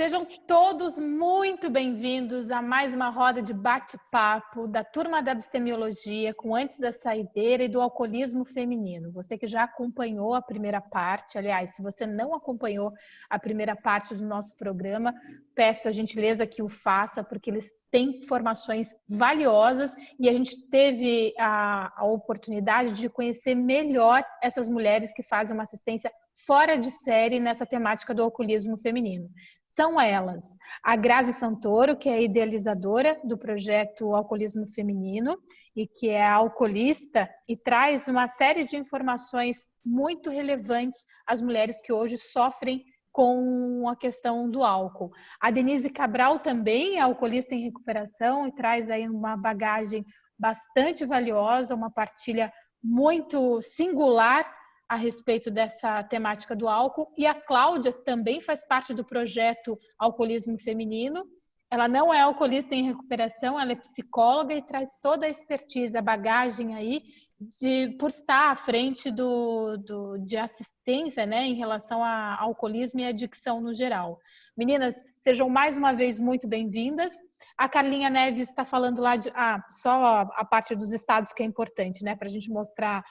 Sejam todos muito bem-vindos a mais uma roda de bate-papo da turma da Abstemiologia com Antes da Saideira e do Alcoolismo Feminino. Você que já acompanhou a primeira parte, aliás, se você não acompanhou a primeira parte do nosso programa, peço a gentileza que o faça, porque eles têm informações valiosas e a gente teve a oportunidade de conhecer melhor essas mulheres que fazem uma assistência fora de série nessa temática do alcoolismo feminino. São elas, a Grazi Santoro, que é a idealizadora do projeto Alcoolismo Feminino e que é alcoolista e traz uma série de informações muito relevantes às mulheres que hoje sofrem com a questão do álcool. A Denise Cabral também é alcoolista em recuperação e traz aí uma bagagem bastante valiosa, uma partilha muito singular a respeito dessa temática do álcool. E a Cláudia também faz parte do projeto Alcoolismo Feminino. Ela não é alcoolista em recuperação, ela é psicóloga e traz toda a expertise, a bagagem aí por estar à frente de assistência, né, em relação ao alcoolismo e adicção no geral. Meninas, sejam mais uma vez muito bem-vindas. A Carlinha Neves está falando lá de... só a parte dos estados que é importante, né, para a gente mostrar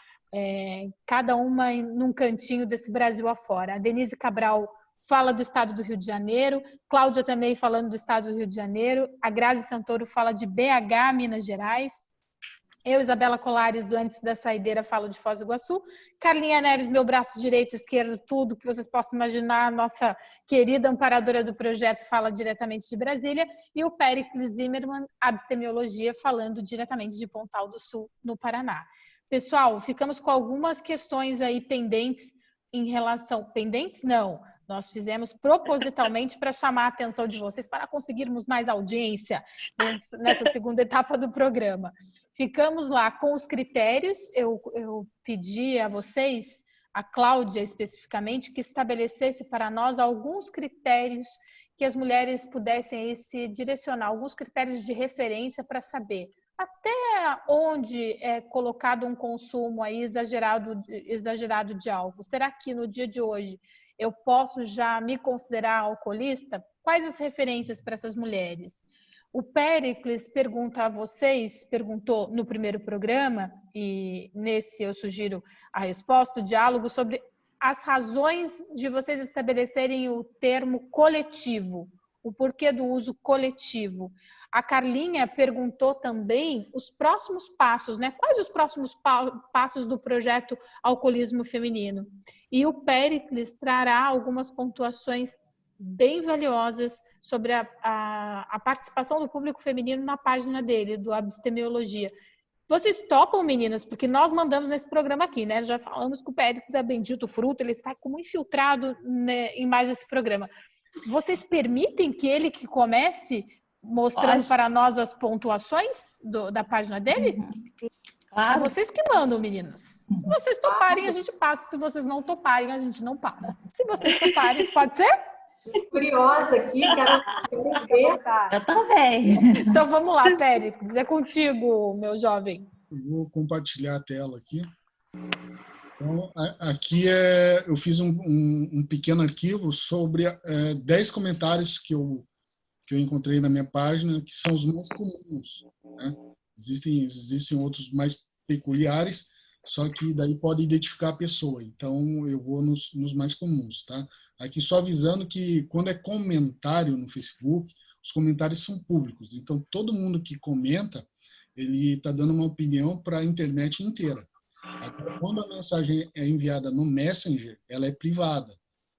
cada uma num cantinho desse Brasil afora. A Denise Cabral fala do estado do Rio de Janeiro, Cláudia também falando do estado do Rio de Janeiro, a Grazi Santoro fala de BH, Minas Gerais, eu, Isabela Colares, do Antes da Saideira, falo de Foz do Iguaçu, Carlinha Neves, meu braço direito, esquerdo, tudo que vocês possam imaginar, nossa querida amparadora do projeto, fala diretamente de Brasília, e o Péricles Zimmermann, abstemiologia, falando diretamente de Pontal do Sul, no Paraná. Pessoal, ficamos com algumas questões aí pendentes em relação... Pendentes? Não. Nós fizemos propositalmente para chamar a atenção de vocês, para conseguirmos mais audiência nessa segunda etapa do programa. Ficamos lá com os critérios. Eu pedi a vocês, a Cláudia especificamente, que estabelecesse para nós alguns critérios que as mulheres pudessem aí se direcionar, alguns critérios de referência para saber até onde é colocado um consumo aí exagerado de álcool. Será que no dia de hoje eu posso já me considerar alcoolista? Quais as referências para essas mulheres? O Péricles perguntou no primeiro programa, e nesse eu sugiro a resposta, o diálogo sobre as razões de vocês estabelecerem o termo coletivo, o porquê do uso coletivo. A Carlinha perguntou também os próximos passos, né? Quais os próximos passos do projeto Alcoolismo Feminino? E o Péricles trará algumas pontuações bem valiosas sobre a participação do público feminino na página dele, do Abstemiologia. Vocês topam, meninas? Porque nós mandamos nesse programa aqui, né? Já falamos que o Péricles é bendito fruto, ele está como infiltrado, né, em mais esse programa. Vocês permitem que ele que comece mostrando para nós as pontuações da página dele? Claro. É vocês que mandam, meninas. Se vocês toparem, a gente passa. Se vocês não toparem, a gente não passa. Se vocês toparem, pode ser? Curiosa aqui, quero ver. Eu também. Então vamos lá, Péricles. É contigo, meu jovem. Eu vou compartilhar a tela aqui. Então, aqui eu fiz um pequeno arquivo sobre 10 comentários que eu encontrei na minha página, que são os mais comuns, né? Existem outros mais peculiares, só que daí pode identificar a pessoa. Então, eu vou nos mais comuns, tá? Aqui só avisando que quando é comentário no Facebook, os comentários são públicos. Então, todo mundo que comenta, ele está dando uma opinião para a internet inteira. Agora, quando a mensagem é enviada no Messenger, ela é privada.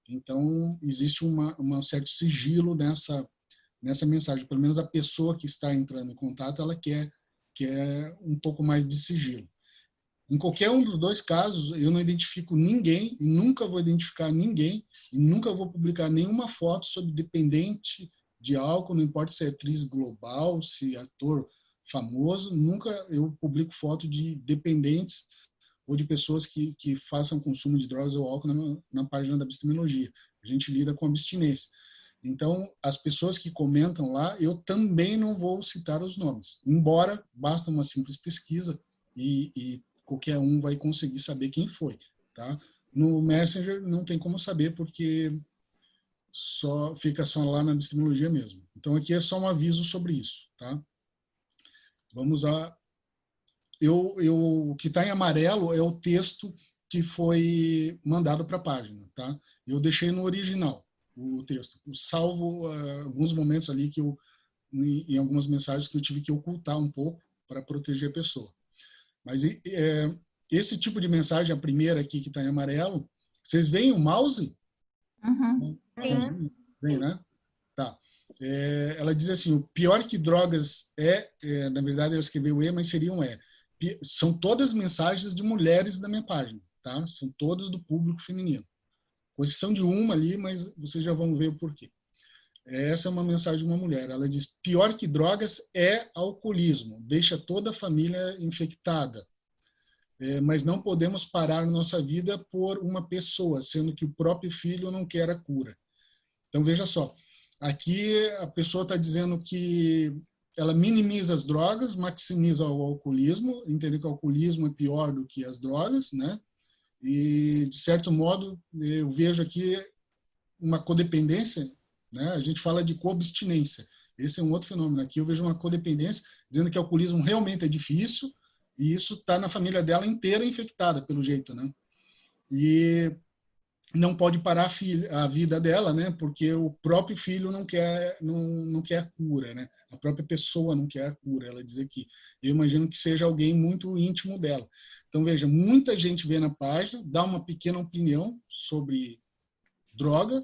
Então, existe um certo sigilo nessa mensagem. Pelo menos a pessoa que está entrando em contato, ela quer um pouco mais de sigilo. Em qualquer um dos dois casos, eu não identifico ninguém, e nunca vou identificar ninguém, e nunca vou publicar nenhuma foto sobre dependente de álcool, não importa se é atriz global, se é ator famoso, nunca eu publico foto de dependentes ou de pessoas que façam consumo de drogas ou álcool na página da abstemiologia. A gente lida com abstinência. Então, as pessoas que comentam lá, eu também não vou citar os nomes, embora basta uma simples pesquisa e qualquer um vai conseguir saber quem foi, tá? No Messenger não tem como saber, porque fica só lá na epistemologia mesmo. Então, aqui é só um aviso sobre isso, tá? Vamos a... o que está em amarelo é o texto que foi mandado para a página, tá? Eu deixei no original o texto, salvo alguns momentos ali que em algumas mensagens que eu tive que ocultar um pouco para proteger a pessoa. Mas esse tipo de mensagem, a primeira aqui que está em amarelo, vocês veem o mouse? Uhum. Vem, né? Tá. Ela diz assim, o pior que drogas na verdade eu escrevi o E, mas seria um E. São todas mensagens de mulheres da minha página, tá? São todas do público feminino. Com exceção de uma ali, mas vocês já vão ver o porquê. Essa é uma mensagem de uma mulher. Ela diz, pior que drogas é alcoolismo. Deixa toda a família infectada. Mas não podemos parar nossa vida por uma pessoa, sendo que o próprio filho não quer a cura. Então, veja só. Aqui a pessoa está dizendo que ela minimiza as drogas, maximiza o alcoolismo, entendendo que o alcoolismo é pior do que as drogas, né? E, de certo modo, eu vejo aqui uma codependência, né? A gente fala de coabstinência. Esse é um outro fenômeno. Aqui eu vejo uma codependência, dizendo que o alcoolismo realmente é difícil, e isso está na família dela inteira infectada, pelo jeito, né? E não pode parar a vida dela, né? Porque o próprio filho não quer a cura, né? A própria pessoa não quer a cura. Ela diz aqui. Eu imagino que seja alguém muito íntimo dela. Então, veja, muita gente vê na página, dá uma pequena opinião sobre droga,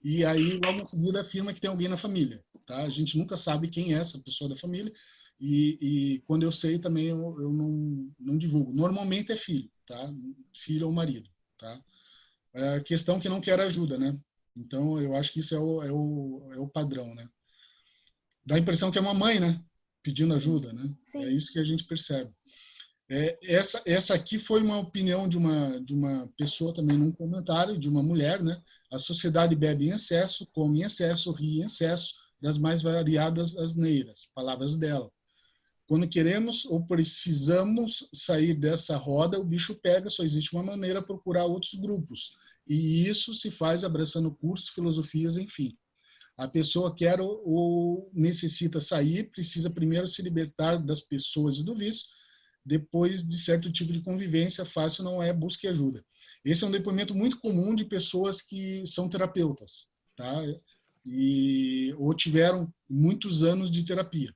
e aí, logo em seguida, afirma que tem alguém na família. Tá? A gente nunca sabe quem é essa pessoa da família, e quando eu sei também, eu não divulgo. Normalmente é filho, tá? Filho ou marido. Tá? É a questão que não quer ajuda, né? Então, eu acho que isso é o padrão, né? Dá a impressão que é uma mãe, né? Pedindo ajuda, né? Sim. É isso que a gente percebe. Essa aqui foi uma opinião de uma pessoa também num comentário, de uma mulher, né? A sociedade bebe em excesso, come em excesso, ri em excesso, das mais variadas asneiras, palavras dela. Quando queremos ou precisamos sair dessa roda, o bicho pega, só existe uma maneira, procurar outros grupos. E isso se faz abraçando cursos, filosofias, enfim. A pessoa quer ou necessita sair, precisa primeiro se libertar das pessoas e do vício, depois de certo tipo de convivência, fácil não é, busque ajuda. Esse é um depoimento muito comum de pessoas que são terapeutas, tá? Ou tiveram muitos anos de terapia.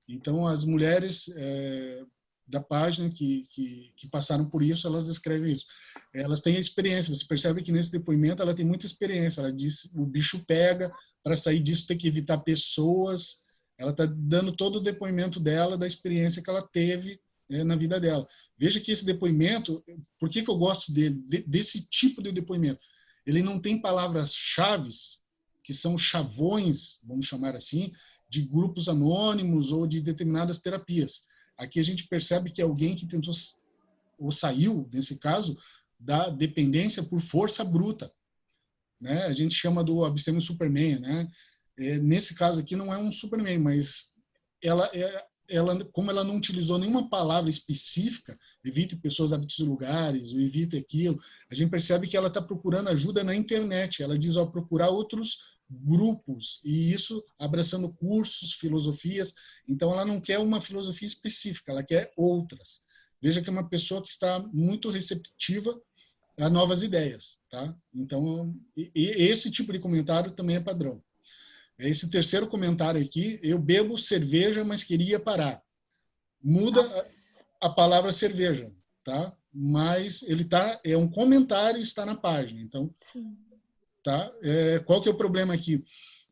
Então, as mulheres da página que passaram por isso, elas descrevem isso. Elas têm a experiência, você percebe que nesse depoimento ela tem muita experiência. Ela diz, o bicho pega, para sair disso tem que evitar pessoas. Ela está dando todo o depoimento dela, da experiência que ela teve na vida dela. Veja que esse depoimento, por que eu gosto dele, desse tipo de depoimento? Ele não tem palavras-chave, que são chavões, vamos chamar assim, de grupos anônimos ou de determinadas terapias. Aqui a gente percebe que é alguém que tentou, ou saiu, nesse caso, da dependência por força bruta. Né? A gente chama do abstêmio Superman. Né? Nesse caso aqui não é um Superman, mas ela, como ela não utilizou nenhuma palavra específica, evite pessoas, hábitos e lugares, ou evite aquilo, a gente percebe que ela está procurando ajuda na internet. Ela diz, procurar outros grupos, e isso abraçando cursos, filosofias. Então, ela não quer uma filosofia específica, ela quer outras. Veja que é uma pessoa que está muito receptiva a novas ideias. Tá? Então, esse tipo de comentário também é padrão. Esse terceiro comentário aqui, eu bebo cerveja, mas queria parar. Muda a palavra cerveja, tá? Mas ele é um comentário e está na página. Então, tá? Qual que é o problema aqui?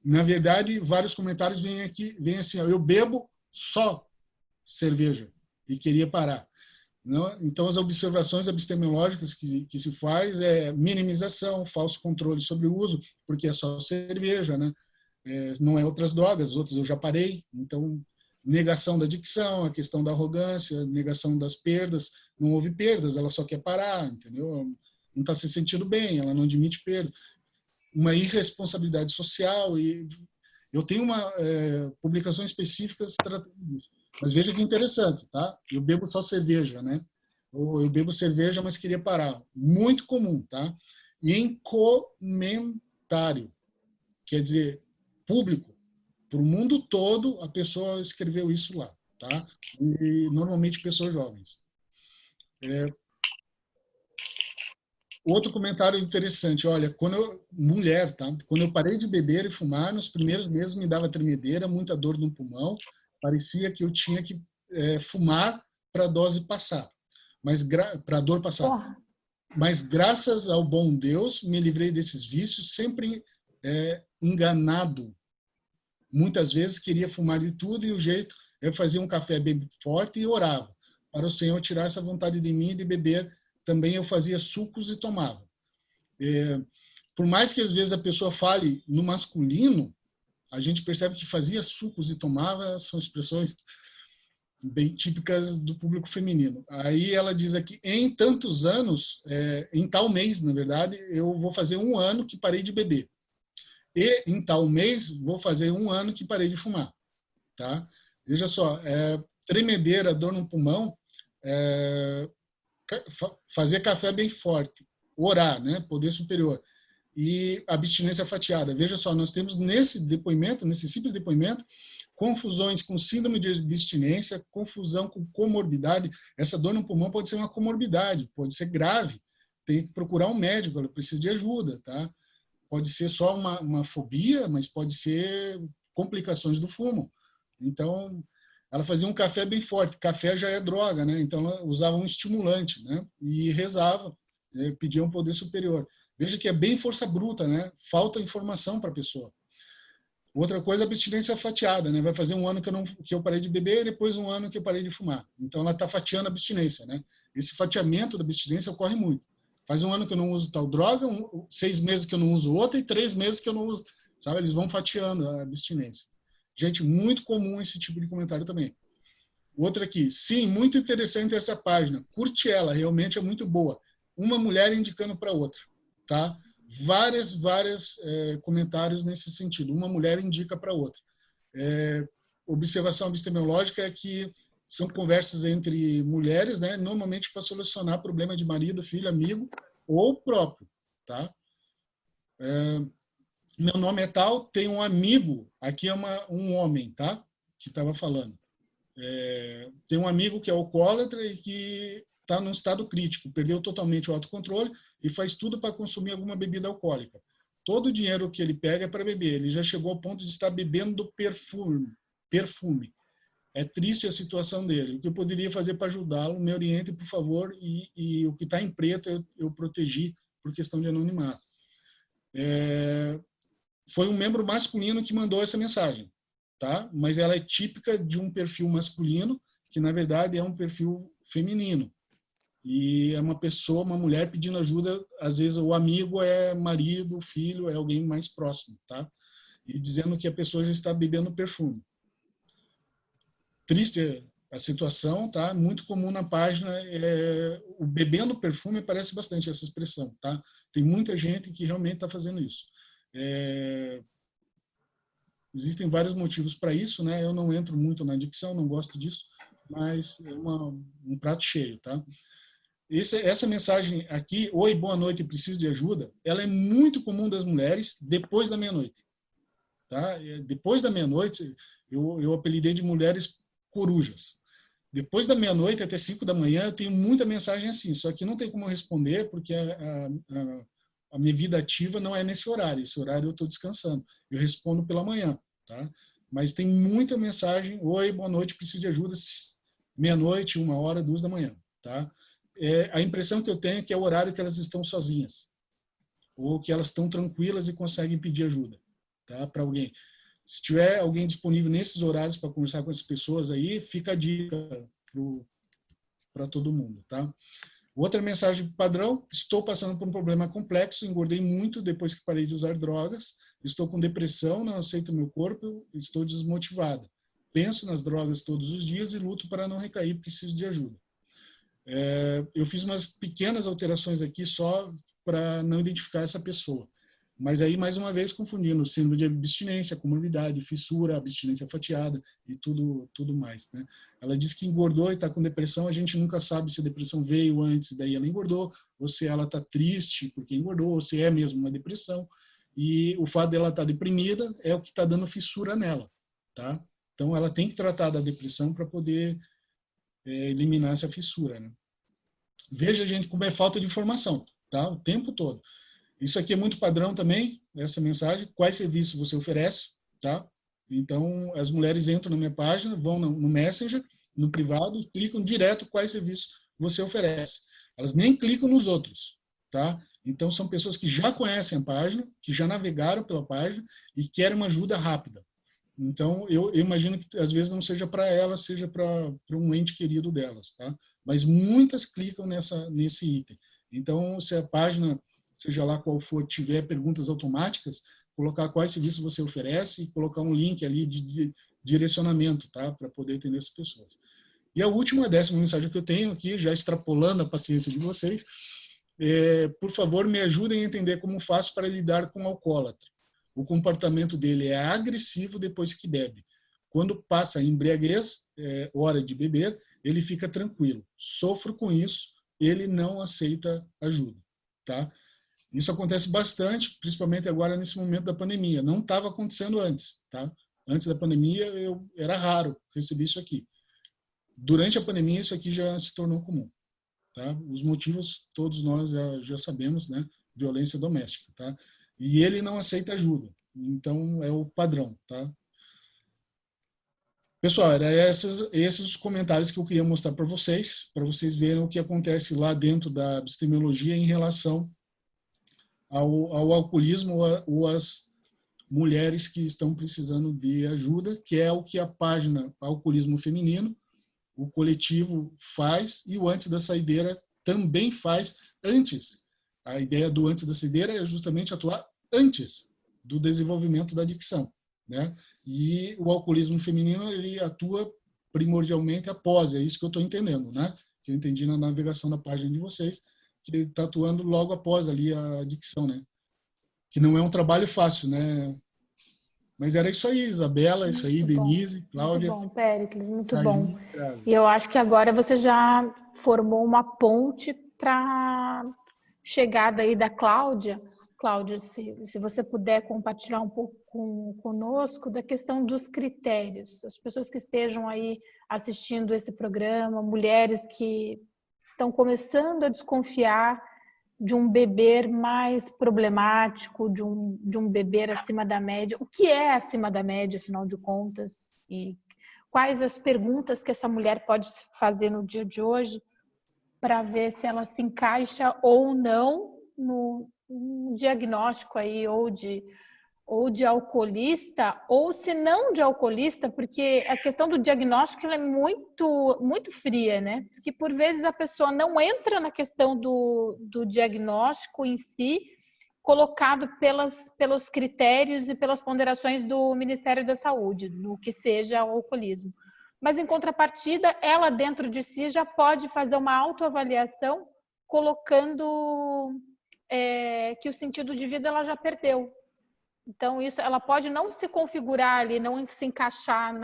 Na verdade, vários comentários vêm assim, eu bebo só cerveja e queria parar. Não? Então, as observações epistemológicas que se faz é minimização, falso controle sobre o uso, porque é só cerveja, né? Não é outras drogas, outras eu já parei. Então, negação da adicção, a questão da arrogância, negação das perdas. Não houve perdas, ela só quer parar, entendeu? Não está se sentindo bem, ela não admite perdas. Uma irresponsabilidade social. E eu tenho publicações específicas tratando disso. Mas veja que interessante, tá? Eu bebo só cerveja, né? Ou eu bebo cerveja, mas queria parar. Muito comum, tá? E em comentário. quer dizer, público, para o mundo todo, a pessoa escreveu isso lá, tá? E normalmente pessoas jovens. Outro comentário interessante, olha, mulher, tá? Quando eu parei de beber e fumar, nos primeiros meses me dava tremedeira, muita dor no pulmão, parecia que eu tinha que fumar para a dose passar, para a dor passar. Porra. Mas graças ao bom Deus, me livrei desses vícios, sempre enganado. Muitas vezes queria fumar de tudo e o jeito, eu fazia um café bem forte e orava para o Senhor tirar essa vontade de mim de beber. Também eu fazia sucos e tomava. Por mais que às vezes a pessoa fale no masculino, a gente percebe que fazia sucos e tomava são expressões bem típicas do público feminino. Aí ela diz aqui, em tantos anos, em tal mês, na verdade, eu vou fazer 1 ano que parei de beber. E em tal mês, vou fazer 1 ano que parei de fumar. Tá? Veja só, tremedeira, dor no pulmão, fazer café bem forte, orar, né? Poder superior, e abstinência fatiada. Veja só, nós temos nesse simples depoimento, confusões com síndrome de abstinência, confusão com comorbidade. Essa dor no pulmão pode ser uma comorbidade, pode ser grave, tem que procurar um médico, ela precisa de ajuda, tá? Pode ser só uma fobia, mas pode ser complicações do fumo. Então, ela fazia um café bem forte. Café já é droga, né? Então, ela usava um estimulante, né? E rezava, pedia um poder superior. Veja que é bem força bruta, né? Falta informação para a pessoa. Outra coisa, abstinência fatiada, né? Vai fazer 1 ano que eu parei de beber e depois 1 ano que eu parei de fumar. Então, ela está fatiando a abstinência, né? Esse fatiamento da abstinência ocorre muito. Faz 1 ano que eu não uso tal droga, 6 meses que eu não uso outra e 3 meses que eu não uso. Sabe? Eles vão fatiando a abstinência. Gente, muito comum esse tipo de comentário também. Outro aqui. Sim, muito interessante essa página. Curte ela, realmente é muito boa. Uma mulher indicando para outra. Tá? Vários comentários nesse sentido. Uma mulher indica para outra. Observação epistemológica é que são conversas entre mulheres, né? Normalmente para solucionar problema de marido, filho, amigo ou próprio. Tá? Meu nome é tal, tem um amigo, aqui é um homem, tá? Que estava falando. Tem um amigo que é alcoólatra e que está num estado crítico, perdeu totalmente o autocontrole e faz tudo para consumir alguma bebida alcoólica. Todo o dinheiro que ele pega é para beber. Ele já chegou ao ponto de estar bebendo perfume. É triste a situação dele. O que eu poderia fazer para ajudá-lo, me oriente, por favor, e o que está em preto eu protegi por questão de anonimato. Foi um membro masculino que mandou essa mensagem, tá? Mas ela é típica de um perfil masculino, que na verdade é um perfil feminino. E é uma mulher pedindo ajuda, às vezes o amigo é marido, filho, é alguém mais próximo, tá? E dizendo que a pessoa já está bebendo perfume. Triste a situação, tá? Muito comum na página, o bebendo perfume aparece bastante essa expressão, tá? Tem muita gente que realmente está fazendo isso. Existem vários motivos para isso, né? Eu não entro muito na adicção, não gosto disso, mas é um prato cheio, tá? Essa mensagem aqui, oi, boa noite, preciso de ajuda, ela é muito comum das mulheres depois da meia-noite, tá? Depois da meia-noite, eu apelidei de mulheres corujas. Depois da meia-noite até 5 da manhã, eu tenho muita mensagem assim, só que não tem como eu responder, porque a minha vida ativa não é nesse horário. Esse horário eu estou descansando. Eu respondo pela manhã, tá? Mas tem muita mensagem, oi, boa noite, preciso de ajuda, meia-noite, 1 hora, 2 da manhã, tá? A impressão que eu tenho é que é o horário que elas estão sozinhas, ou que elas estão tranquilas e conseguem pedir ajuda, tá? Para alguém. Se tiver alguém disponível nesses horários para conversar com essas pessoas aí, fica a dica para todo mundo, tá? Outra mensagem padrão, estou passando por um problema complexo, engordei muito depois que parei de usar drogas, estou com depressão, não aceito meu corpo, estou desmotivada. Penso nas drogas todos os dias e luto para não recair, preciso de ajuda. Eu fiz umas pequenas alterações aqui só para não identificar essa pessoa. Mas aí, mais uma vez, confundindo síndrome de abstinência, comorbidade, fissura, abstinência fatiada e tudo mais, né? Ela diz que engordou e está com depressão, a gente nunca sabe se a depressão veio antes, daí ela engordou, ou se ela está triste porque engordou, ou se é mesmo uma depressão. e o fato dela estar deprimida é o que está dando fissura nela, tá? Então, ela tem que tratar da depressão para poder eliminar essa fissura, né? Veja, gente, como é falta de informação, tá? O tempo todo. Isso aqui é muito padrão também, essa mensagem. Quais serviços você oferece, tá? Então, as mulheres entram na minha página, vão no Messenger, no privado, e clicam direto quais serviços você oferece. Elas nem clicam nos outros, tá? Então, são pessoas que já conhecem a página, que já navegaram pela página e querem uma ajuda rápida. Então, eu imagino que às vezes não seja para elas, seja para um ente querido delas, tá? Mas muitas clicam nesse item. Então, se a página, seja lá qual for, tiver perguntas automáticas, colocar quais serviços você oferece e colocar um link ali de direcionamento, tá? Para poder atender essas pessoas. E a última, a 10ª mensagem que eu tenho aqui, já extrapolando a paciência de vocês, por favor, me ajudem a entender como faço para lidar com o alcoólatra. O comportamento dele é agressivo depois que bebe. Quando passa a embriaguez, hora de beber, ele fica tranquilo. Sofro com isso, ele não aceita ajuda, tá? Isso acontece bastante, principalmente agora nesse momento da pandemia. Não estava acontecendo antes, tá? Antes da pandemia, era raro receber isso aqui. Durante a pandemia, isso aqui já se tornou comum, tá? Os motivos todos nós já sabemos, né? Violência doméstica, tá? E ele não aceita ajuda. Então, é o padrão, tá? Pessoal, eram esses os comentários que eu queria mostrar para vocês verem o que acontece lá dentro da epistemologia em relação ao alcoolismo ou às mulheres que estão precisando de ajuda, que é o que a página Alcoolismo Feminino, o coletivo faz, e o Antes da Saideira também faz antes. A ideia do Antes da Saideira é justamente atuar antes do desenvolvimento da adicção, né? E o alcoolismo feminino, ele atua primordialmente após, é isso que eu estou entendendo, né? Que eu entendi na navegação da página de vocês, que ele está atuando logo após ali a adicção, né? Que não é um trabalho fácil, né? Mas era isso aí, Isabela, isso aí, Denise, Cláudia. Muito bom, Péricles, muito bom. E eu acho que agora você já formou uma ponte para chegada aí da Cláudia. Cláudia, se você puder compartilhar um pouco conosco da questão dos critérios. As pessoas que estejam aí assistindo esse programa, mulheres que estão começando a desconfiar de um beber mais problemático, de um beber acima da média. O que é acima da média, afinal de contas? E quais as perguntas que essa mulher pode fazer no dia de hoje para ver se ela se encaixa ou não no diagnóstico aí, ou de alcoolista, ou se não de alcoolista, porque a questão do diagnóstico ela é muito, muito fria, né? Porque por vezes a pessoa não entra na questão do diagnóstico em si, colocado pelos critérios e pelas ponderações do Ministério da Saúde, no que seja o alcoolismo. Mas, em contrapartida, ela dentro de si já pode fazer uma autoavaliação colocando que o sentido de vida ela já perdeu. Então, isso, ela pode não se configurar ali, não se encaixar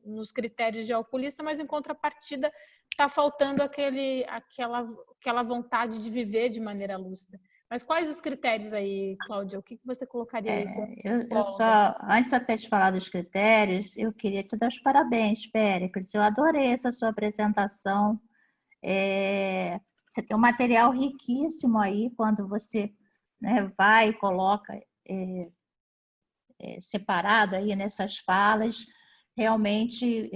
nos critérios de alcoolista, mas, em contrapartida, está faltando aquela vontade de viver de maneira lúcida. Mas quais os critérios aí, Cláudia? O que você colocaria aí? Antes até de falar dos critérios, eu queria te dar os parabéns, Péricles. Eu adorei essa sua apresentação. Você tem um material riquíssimo aí, quando você, né, vai e coloca separado aí nessas falas, realmente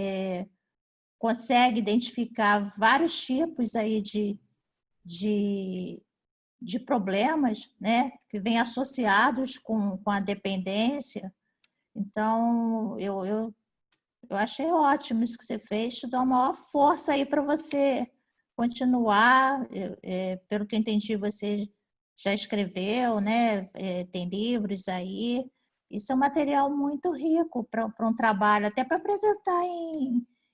consegue identificar vários tipos aí de problemas, né, que vêm associados com a dependência. Então, eu achei ótimo isso que você fez, te dá uma maior força aí para você continuar. Pelo que eu entendi, você já escreveu, né, tem livros aí. Isso é um material muito rico para um trabalho, até para apresentar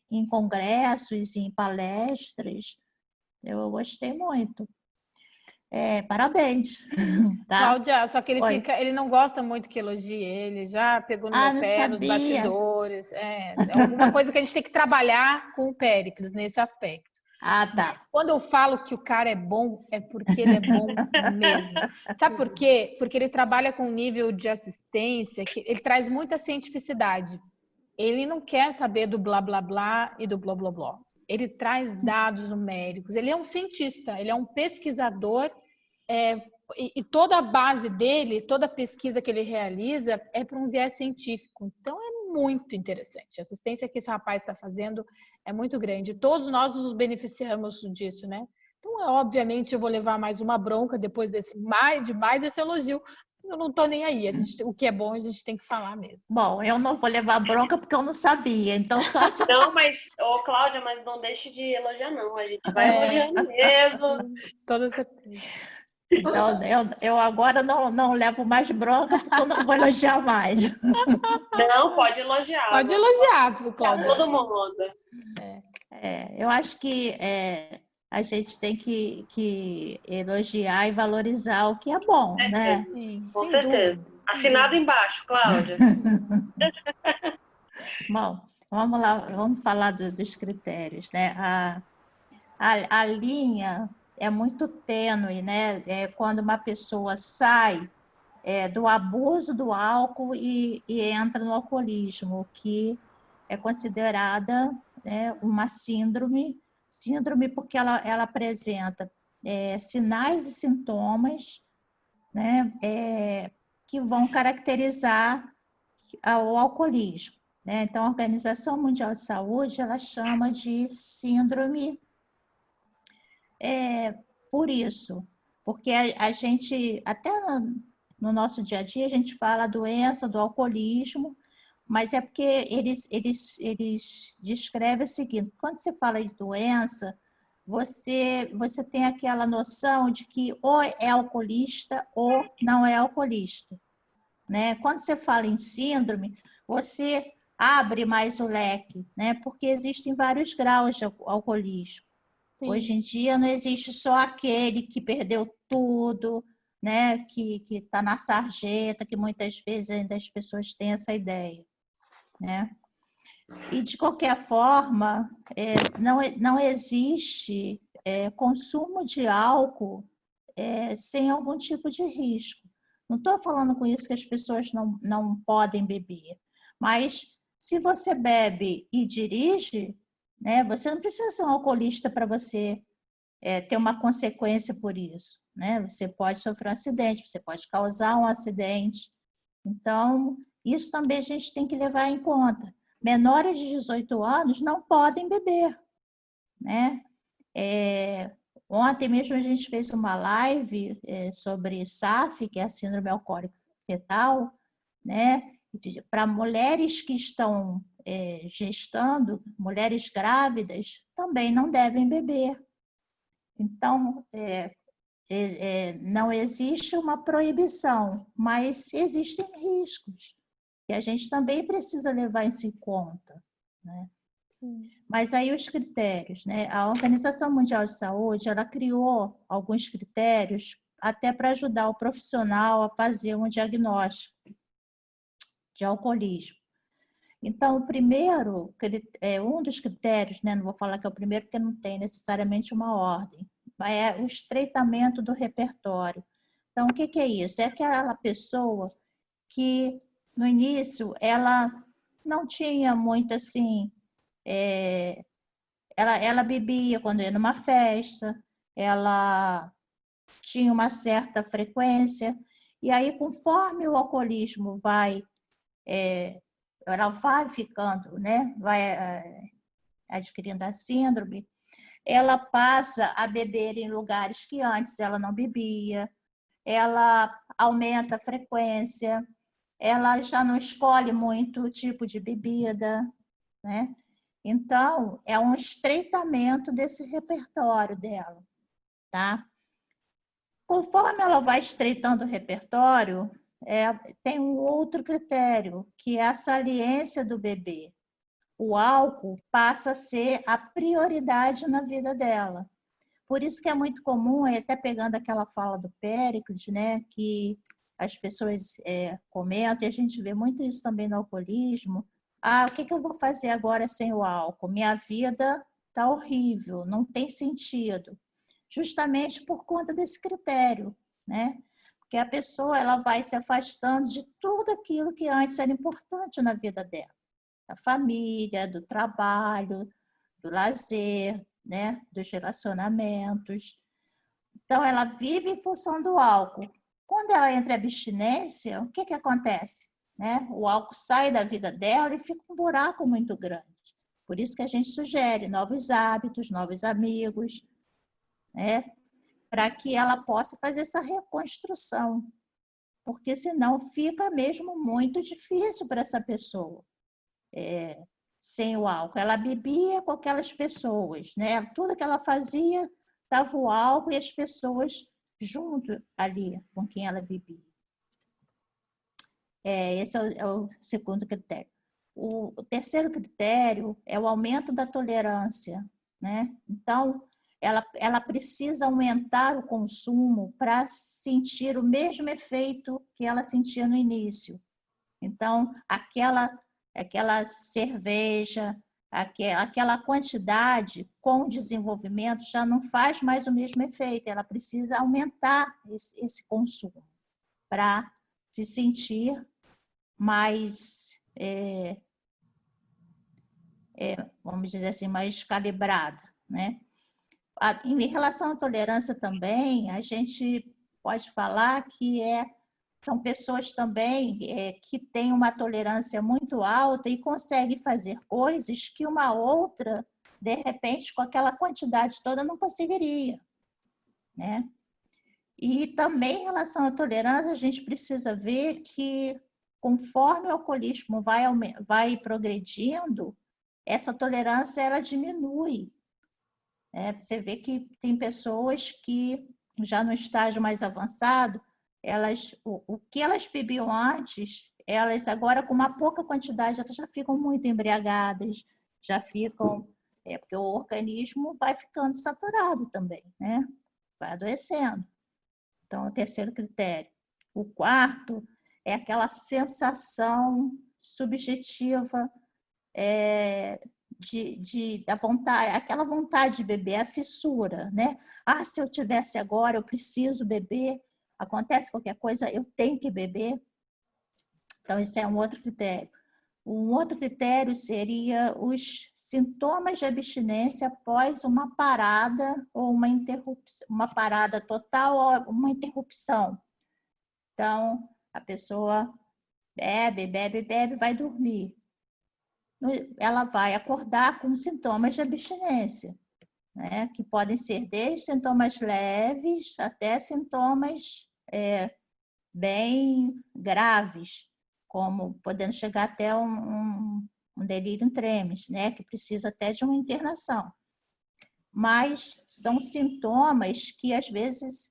em congressos, em palestras. Eu gostei muito. Parabéns. Tá? Cláudia, só que ele não gosta muito que elogie ele, já pegou no meu pé, nos bastidores. É alguma coisa que a gente tem que trabalhar com o Péricles nesse aspecto. Ah, tá. Quando eu falo que o cara é bom, é porque ele é bom mesmo. Sabe por quê? Porque ele trabalha com um nível de assistência que ele traz muita cientificidade. Ele não quer saber do blá blá blá e do blá blá blá. Ele traz dados numéricos. Ele é um cientista, ele é um pesquisador, e toda a base dele, toda a pesquisa que ele realiza é para um viés científico. Então é muito interessante. A assistência que esse rapaz está fazendo é muito grande. Todos nós nos beneficiamos disso, né? Então, obviamente, eu vou levar mais uma bronca depois de mais esse elogio. Mas eu não estou nem aí. O que é bom a gente tem que falar mesmo. Bom, eu não vou levar bronca porque eu não sabia. Então, só se... Não, mas, Cláudia, mas não deixe de elogiar, não. A gente vai elogiando mesmo. Toda certeza. Então, eu agora não levo mais bronca porque eu não vou elogiar mais. Não, pode elogiar. Pode elogiar, Cláudia. Todo mundo. Eu acho que a gente tem que elogiar e valorizar o que é bom, né? Sim, Com certeza. Dúvida. Assinado embaixo, Cláudia. Bom, vamos lá, vamos falar dos critérios, né? A linha é muito tênue, né? Quando uma pessoa sai do abuso do álcool e entra no alcoolismo, que é considerada uma síndrome porque ela apresenta sinais e sintomas, né, que vão caracterizar o alcoolismo, né? Então, a Organização Mundial de Saúde, ela chama de síndrome por isso, porque a gente, até no nosso dia a dia, a gente fala a doença do alcoolismo, mas é porque eles descrevem o seguinte: quando você fala de doença, você tem aquela noção de que ou é alcoolista ou não é alcoolista, né? Quando você fala em síndrome, você abre mais o leque, né? Porque existem vários graus de alcoolismo. Sim. Hoje em dia não existe só aquele que perdeu tudo, né? Que está na sarjeta, que muitas vezes ainda as pessoas têm essa ideia, né? E, de qualquer forma, não existe consumo de álcool sem algum tipo de risco. Não estou falando com isso que as pessoas não podem beber, mas se você bebe e dirige, né, você não precisa ser um alcoolista para você ter uma consequência por isso, né? Você pode sofrer um acidente, você pode causar um acidente. Então, isso também a gente tem que levar em conta. Menores de 18 anos não podem beber, né? Ontem mesmo a gente fez uma live sobre SAF, que é a síndrome alcoólica fetal, né? Para mulheres que estão gestando, mulheres grávidas, também não devem beber. Então, não existe uma proibição, mas existem riscos que a gente também precisa levar isso em conta, né? Sim. Mas aí os critérios, né? A Organização Mundial de Saúde, ela criou alguns critérios até para ajudar o profissional a fazer um diagnóstico de alcoolismo. Então, o primeiro, um dos critérios, né? Não vou falar que é o primeiro porque não tem necessariamente uma ordem, mas é o estreitamento do repertório. Então, o que é isso? É aquela pessoa que no início ela não tinha muito assim, ela bebia quando ia numa festa, ela tinha uma certa frequência, e aí conforme o alcoolismo ela vai ficando, né, vai adquirindo a síndrome, ela passa a beber em lugares que antes ela não bebia, ela aumenta a frequência, ela já não escolhe muito o tipo de bebida, né? Então, é um estreitamento desse repertório dela, tá? Conforme ela vai estreitando o repertório, tem um outro critério, que é a saliência do bebê. O álcool passa a ser a prioridade na vida dela. Por isso que é muito comum, até pegando aquela fala do Péricles, né, que as pessoas comentam, e a gente vê muito isso também no alcoolismo. O que eu vou fazer agora sem o álcool? Minha vida tá horrível, não tem sentido. Justamente por conta desse critério, né? Porque a pessoa ela vai se afastando de tudo aquilo que antes era importante na vida dela. Da família, do trabalho, do lazer, né? Dos relacionamentos. Então, ela vive em função do álcool. Quando ela entra em abstinência, o que acontece? Né? O álcool sai da vida dela e fica um buraco muito grande. Por isso que a gente sugere novos hábitos, novos amigos, né? Para que ela possa fazer essa reconstrução. Porque senão fica mesmo muito difícil para essa pessoa. Sem o álcool. Ela bebia com aquelas pessoas, né? Tudo que ela fazia estava o álcool e as pessoas junto ali com quem ela bebia. Esse é o segundo critério. O terceiro critério é o aumento da tolerância, né? Então, ela precisa aumentar o consumo para sentir o mesmo efeito que ela sentia no início. Então, aquela cerveja, aquela quantidade com desenvolvimento já não faz mais o mesmo efeito. Ela precisa aumentar esse consumo para se sentir mais, vamos dizer assim, mais calibrada, né? Em relação à tolerância também, a gente pode falar que são pessoas também que têm uma tolerância muito alta e conseguem fazer coisas que uma outra, de repente, com aquela quantidade toda, não conseguiria, né? E também em relação à tolerância, a gente precisa ver que, conforme o alcoolismo vai progredindo, essa tolerância ela diminui. Você vê que tem pessoas que, já no estágio mais avançado, o que elas bebiam antes, elas agora com uma pouca quantidade, elas já ficam muito embriagadas, já ficam, porque o organismo vai ficando saturado também, né? Vai adoecendo. Então, é o terceiro critério. O quarto é aquela sensação subjetiva da vontade, aquela vontade de beber, a fissura, né? Se eu tivesse agora, eu preciso beber. Acontece qualquer coisa, eu tenho que beber. Então, esse é um outro critério. Um outro critério seria os sintomas de abstinência após uma parada ou uma interrupção, uma parada total ou uma interrupção. Então, a pessoa bebe, vai dormir. Ela vai acordar com sintomas de abstinência, né? Que podem ser desde sintomas leves até sintomas bem graves, como podendo chegar até um delírio tremens, né? Que precisa até de uma internação. Mas são sintomas que, às vezes,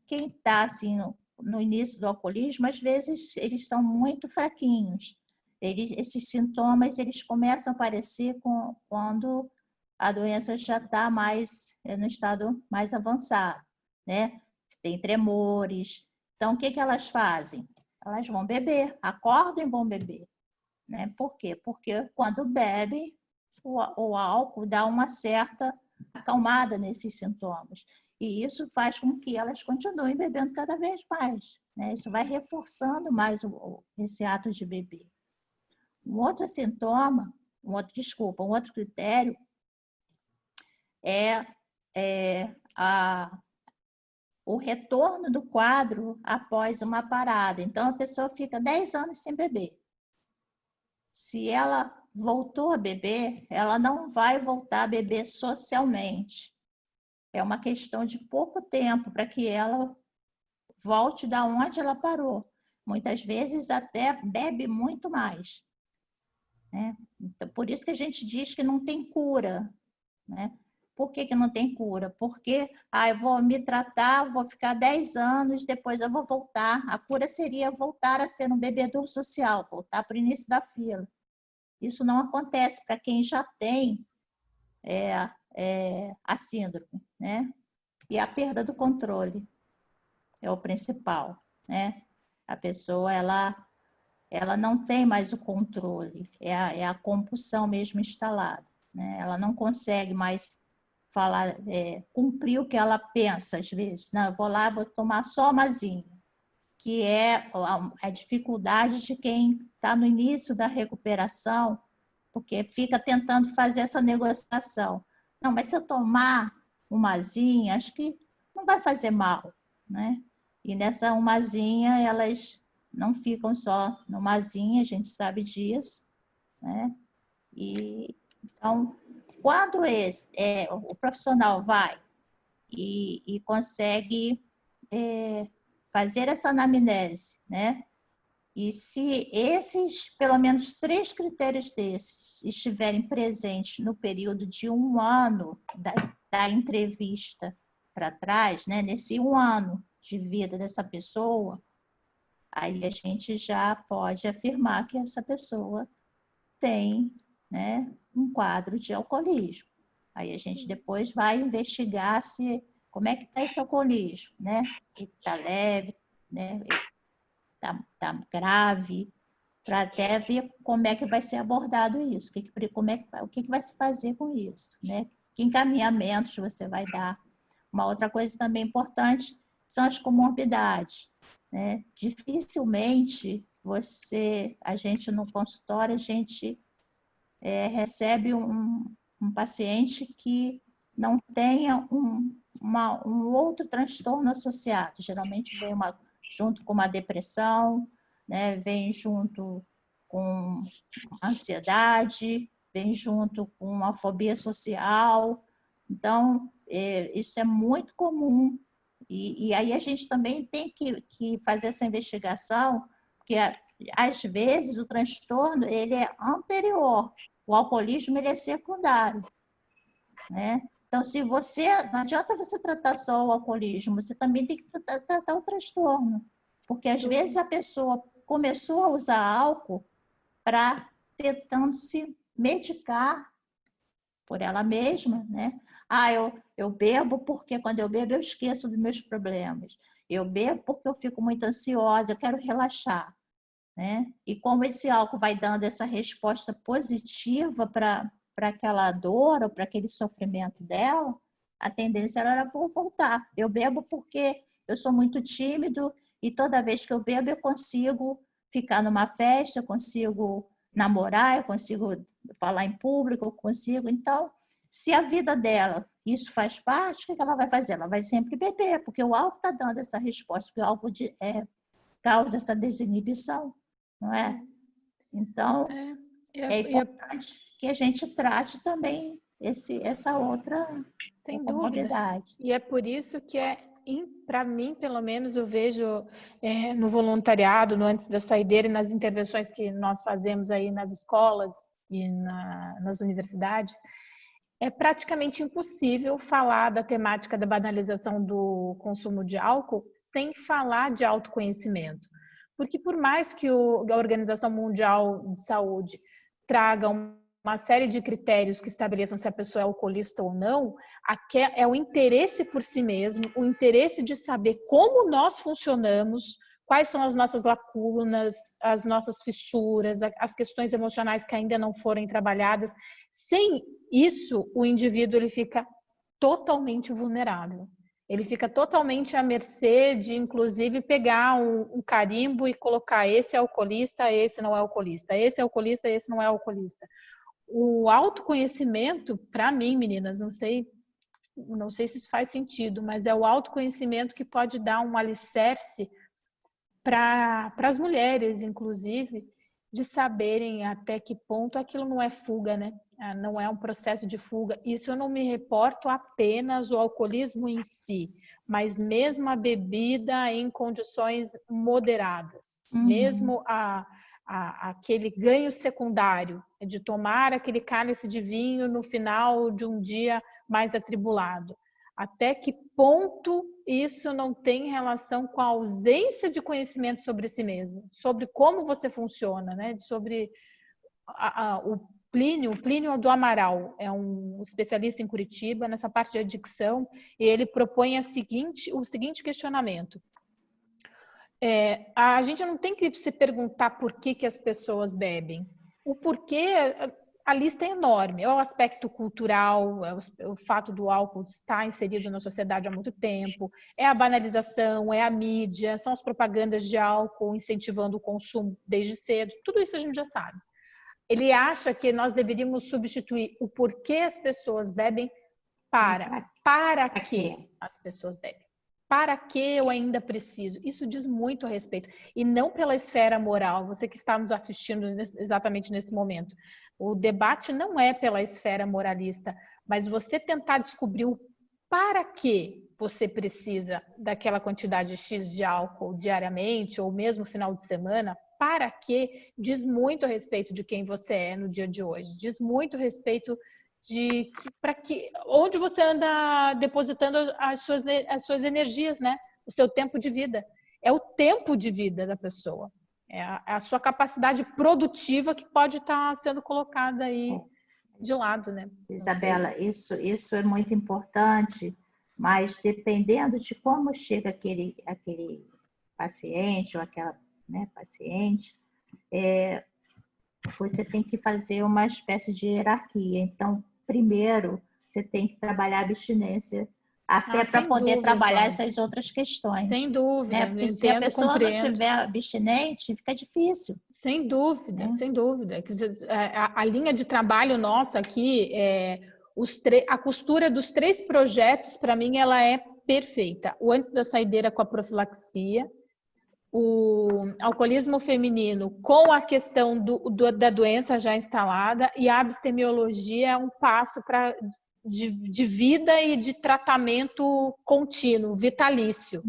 quem está assim, no início do alcoolismo, às vezes eles são muito fraquinhos. Esses sintomas eles começam a aparecer quando a doença já está no estado mais avançado, né? Tem tremores. Então, o que elas fazem? Elas vão beber, acordam e vão beber, né? Por quê? Porque quando bebe, o álcool dá uma certa acalmada nesses sintomas. E isso faz com que elas continuem bebendo cada vez mais, né? Isso vai reforçando mais esse ato de beber. Um outro sintoma, um outro critério o retorno do quadro após uma parada. Então, a pessoa fica 10 anos sem beber. Se ela voltou a beber, ela não vai voltar a beber socialmente. É uma questão de pouco tempo para que ela volte da onde ela parou. Muitas vezes até bebe muito mais, né? Então, por isso que a gente diz que não tem cura, né? Por que não tem cura? Porque eu vou me tratar, vou ficar 10 anos, depois eu vou voltar. A cura seria voltar a ser um bebedor social, voltar para o início da fila. Isso não acontece para quem já tem a síndrome, né? E a perda do controle é o principal, né? A pessoa, ela não tem mais o controle, é a compulsão mesmo instalada, né? Ela não consegue mais falar, cumprir o que ela pensa às vezes. Não, eu vou lá, vou tomar só mazinha, que é a dificuldade de quem está no início da recuperação, porque fica tentando fazer essa negociação. Não, mas se eu tomar umazinha, acho que não vai fazer mal, né? E nessa umazinha, elas não ficam só numazinha, a gente sabe disso, né? E, então, quando o profissional vai e consegue fazer essa anamnese, né? E se esses, pelo menos 3 critérios desses, estiverem presentes no período de 1 ano da entrevista para trás, né? Nesse 1 ano de vida dessa pessoa, aí a gente já pode afirmar que essa pessoa tem, né, um quadro de alcoolismo. Aí a gente depois vai investigar como é que está esse alcoolismo, né? Ele está leve, né? Tá grave, para até ver como é que vai ser abordado isso, o que vai se fazer com isso, né? Que encaminhamentos você vai dar. Uma outra coisa também importante são as comorbidades, né? Dificilmente a gente no consultório, a gente recebe um paciente que não tenha um outro transtorno associado. Geralmente vem junto com uma depressão, né? Vem junto com ansiedade, vem junto com uma fobia social. Então, isso é muito comum. E aí a gente também tem que fazer essa investigação, porque às vezes o transtorno ele é anterior, o alcoolismo ele é secundário, né? Então, não adianta você tratar só o alcoolismo, você também tem que tratar o transtorno. Porque às vezes a pessoa começou a usar álcool tentando se medicar por ela mesma, né? Eu bebo porque quando eu bebo eu esqueço dos meus problemas. Eu bebo porque eu fico muito ansiosa, eu quero relaxar, né? E como esse álcool vai dando essa resposta positiva para aquela dor ou para aquele sofrimento dela, a tendência era voltar. Eu bebo porque eu sou muito tímido e toda vez que eu bebo eu consigo ficar numa festa, eu consigo namorar, eu consigo falar em público, eu consigo. Então, se a vida dela, isso faz parte, o que ela vai fazer? Ela vai sempre beber, porque o álcool está dando essa resposta, porque o álcool causa essa desinibição, não é? Então, é importante que a gente trate também essa outra comorbidade. E é por isso que para mim, pelo menos, eu vejo no voluntariado, no Antes da Saideira e nas intervenções que nós fazemos aí nas escolas e nas universidades, é praticamente impossível falar da temática da banalização do consumo de álcool sem falar de autoconhecimento. Porque por mais que a Organização Mundial de Saúde traga uma série de critérios que estabeleçam se a pessoa é alcoolista ou não, é o interesse por si mesmo, o interesse de saber como nós funcionamos, quais são as nossas lacunas, as nossas fissuras, as questões emocionais que ainda não foram trabalhadas. Sem isso, o indivíduo ele fica totalmente vulnerável. Ele fica totalmente à mercê de, inclusive, pegar um carimbo e colocar esse é alcoolista, esse não é alcoolista, esse é alcoolista, esse não é alcoolista. O autoconhecimento, para mim, meninas, não sei se isso faz sentido, mas é o autoconhecimento que pode dar um alicerce para as mulheres, inclusive, de saberem até que ponto aquilo não é fuga, né? Não é um processo de fuga. Isso eu não me reporto apenas ao alcoolismo em si, mas mesmo a bebida em condições moderadas, mesmo aquele ganho secundário de tomar aquele cálice de vinho no final de um dia mais atribulado. Até que ponto isso não tem relação com a ausência de conhecimento sobre si mesmo, sobre como você funciona, né? Sobre o Plínio do Amaral é um especialista em Curitiba nessa parte de adicção e ele propõe o seguinte questionamento. A gente não tem que se perguntar por que as pessoas bebem. O porquê a lista é enorme. É o aspecto cultural, é o fato do álcool estar inserido na sociedade há muito tempo, é a banalização, é a mídia, são as propagandas de álcool incentivando o consumo desde cedo. Tudo isso a gente já sabe. Ele acha que nós deveríamos substituir o porquê as pessoas bebem para que as pessoas bebem. Para que eu ainda preciso? Isso diz muito a respeito. E não pela esfera moral, você que está nos assistindo exatamente nesse momento. O debate não é pela esfera moralista, mas você tentar descobrir o para que você precisa daquela quantidade X de álcool diariamente, ou mesmo final de semana, para que diz muito a respeito de quem você é no dia de hoje. Diz muito a respeito de onde você anda depositando as suas energias, né? O seu tempo de vida. É o tempo de vida da pessoa. É a sua capacidade produtiva que pode estar sendo colocada aí de lado, né? Isabela, isso é muito importante, mas dependendo de como chega aquele paciente ou aquela, né, paciente, você tem que fazer uma espécie de hierarquia. Então, primeiro, você tem que trabalhar a abstinência, até para poder trabalhar essas outras questões. Sem dúvida. Né? Porque se a pessoa não tiver abstinente, fica difícil. Sem dúvida, sem dúvida. A linha de trabalho nossa aqui, a costura dos 3 projetos, para mim, ela é perfeita. O Antes da Saideira com a profilaxia, o alcoolismo feminino com a questão da doença já instalada, e a abstemiologia é um passo de vida e de tratamento contínuo, vitalício.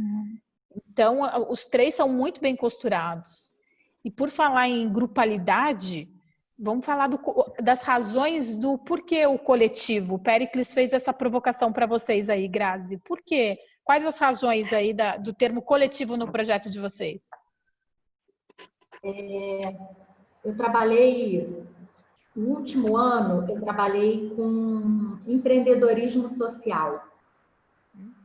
Então, os 3 são muito bem costurados. E por falar em grupalidade, vamos falar das razões do porquê o coletivo. O Péricles fez essa provocação para vocês aí, Grazi. Por quê? Quais as razões aí do termo coletivo no projeto de vocês? Eu trabalhei, no último ano, eu trabalhei com empreendedorismo social.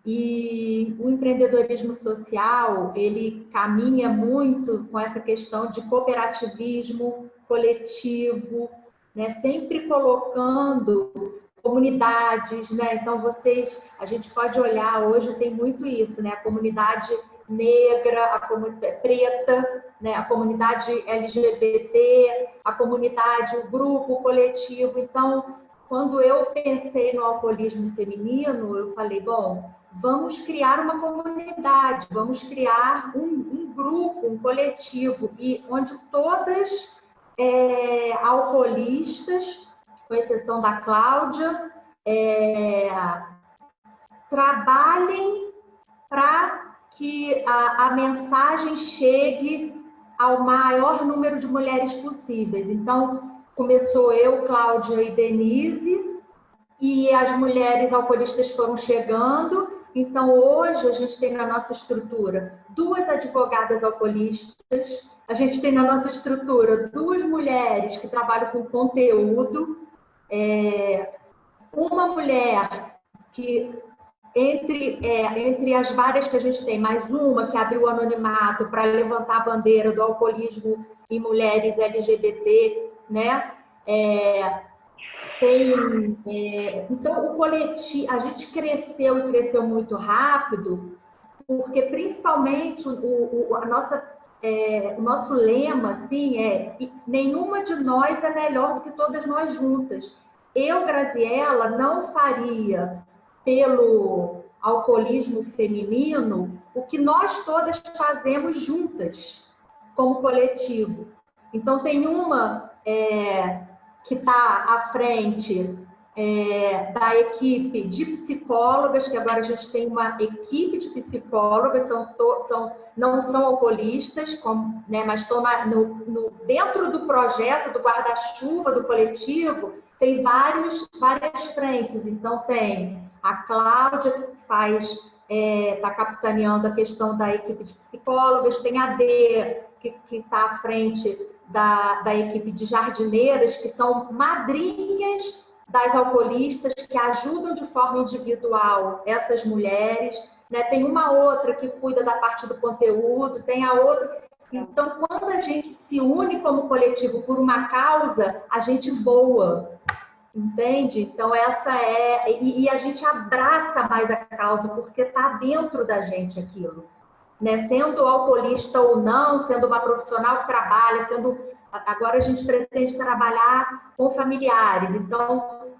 E o empreendedorismo social, ele caminha muito com essa questão de cooperativismo coletivo, né? Sempre colocando comunidades, né? Então, a gente pode olhar, hoje tem muito isso, né? A comunidade negra, a comunidade preta, né? A comunidade LGBT, a comunidade, o grupo, o coletivo. Então, quando eu pensei no alcoolismo feminino, eu falei, bom, vamos criar uma comunidade, vamos criar um grupo, um coletivo, e onde todas alcoolistas, com exceção da Cláudia, trabalhem para que a mensagem chegue ao maior número de mulheres possíveis. Então, começou eu, Cláudia e Denise, e as mulheres alcoolistas foram chegando. Então, hoje, a gente tem na nossa estrutura 2 advogadas alcoolistas, a gente tem na nossa estrutura 2 mulheres que trabalham com conteúdo, uma mulher que, entre as várias que a gente tem, mais uma que abriu o anonimato para levantar a bandeira do alcoolismo em mulheres LGBT, né? Então, o coletivo, a gente cresceu e cresceu muito rápido, porque principalmente o nosso lema assim, nenhuma de nós é melhor do que todas nós juntas. Eu, Graziella, não faria pelo alcoolismo feminino o que nós todas fazemos juntas, como coletivo. Então, tem uma que está à frente da equipe de psicólogas, que agora a gente tem uma equipe de psicólogas, não são alcoolistas, né, mas estão dentro do projeto, do guarda-chuva, do coletivo, tem várias frentes. Então, tem a Cláudia, que está capitaneando a questão da equipe de psicólogas, tem a Dê, que está à frente da equipe de jardineiras, que são madrinhas das alcoolistas, que ajudam de forma individual essas mulheres, né? Tem uma outra que cuida da parte do conteúdo, tem a outra... Então, quando a gente se une como coletivo por uma causa, a gente voa, entende? Então, essa é... E a gente abraça mais a causa, porque está dentro da gente aquilo. Né? Sendo alcoolista ou não, sendo uma profissional que trabalha, agora a gente pretende trabalhar com familiares. Então,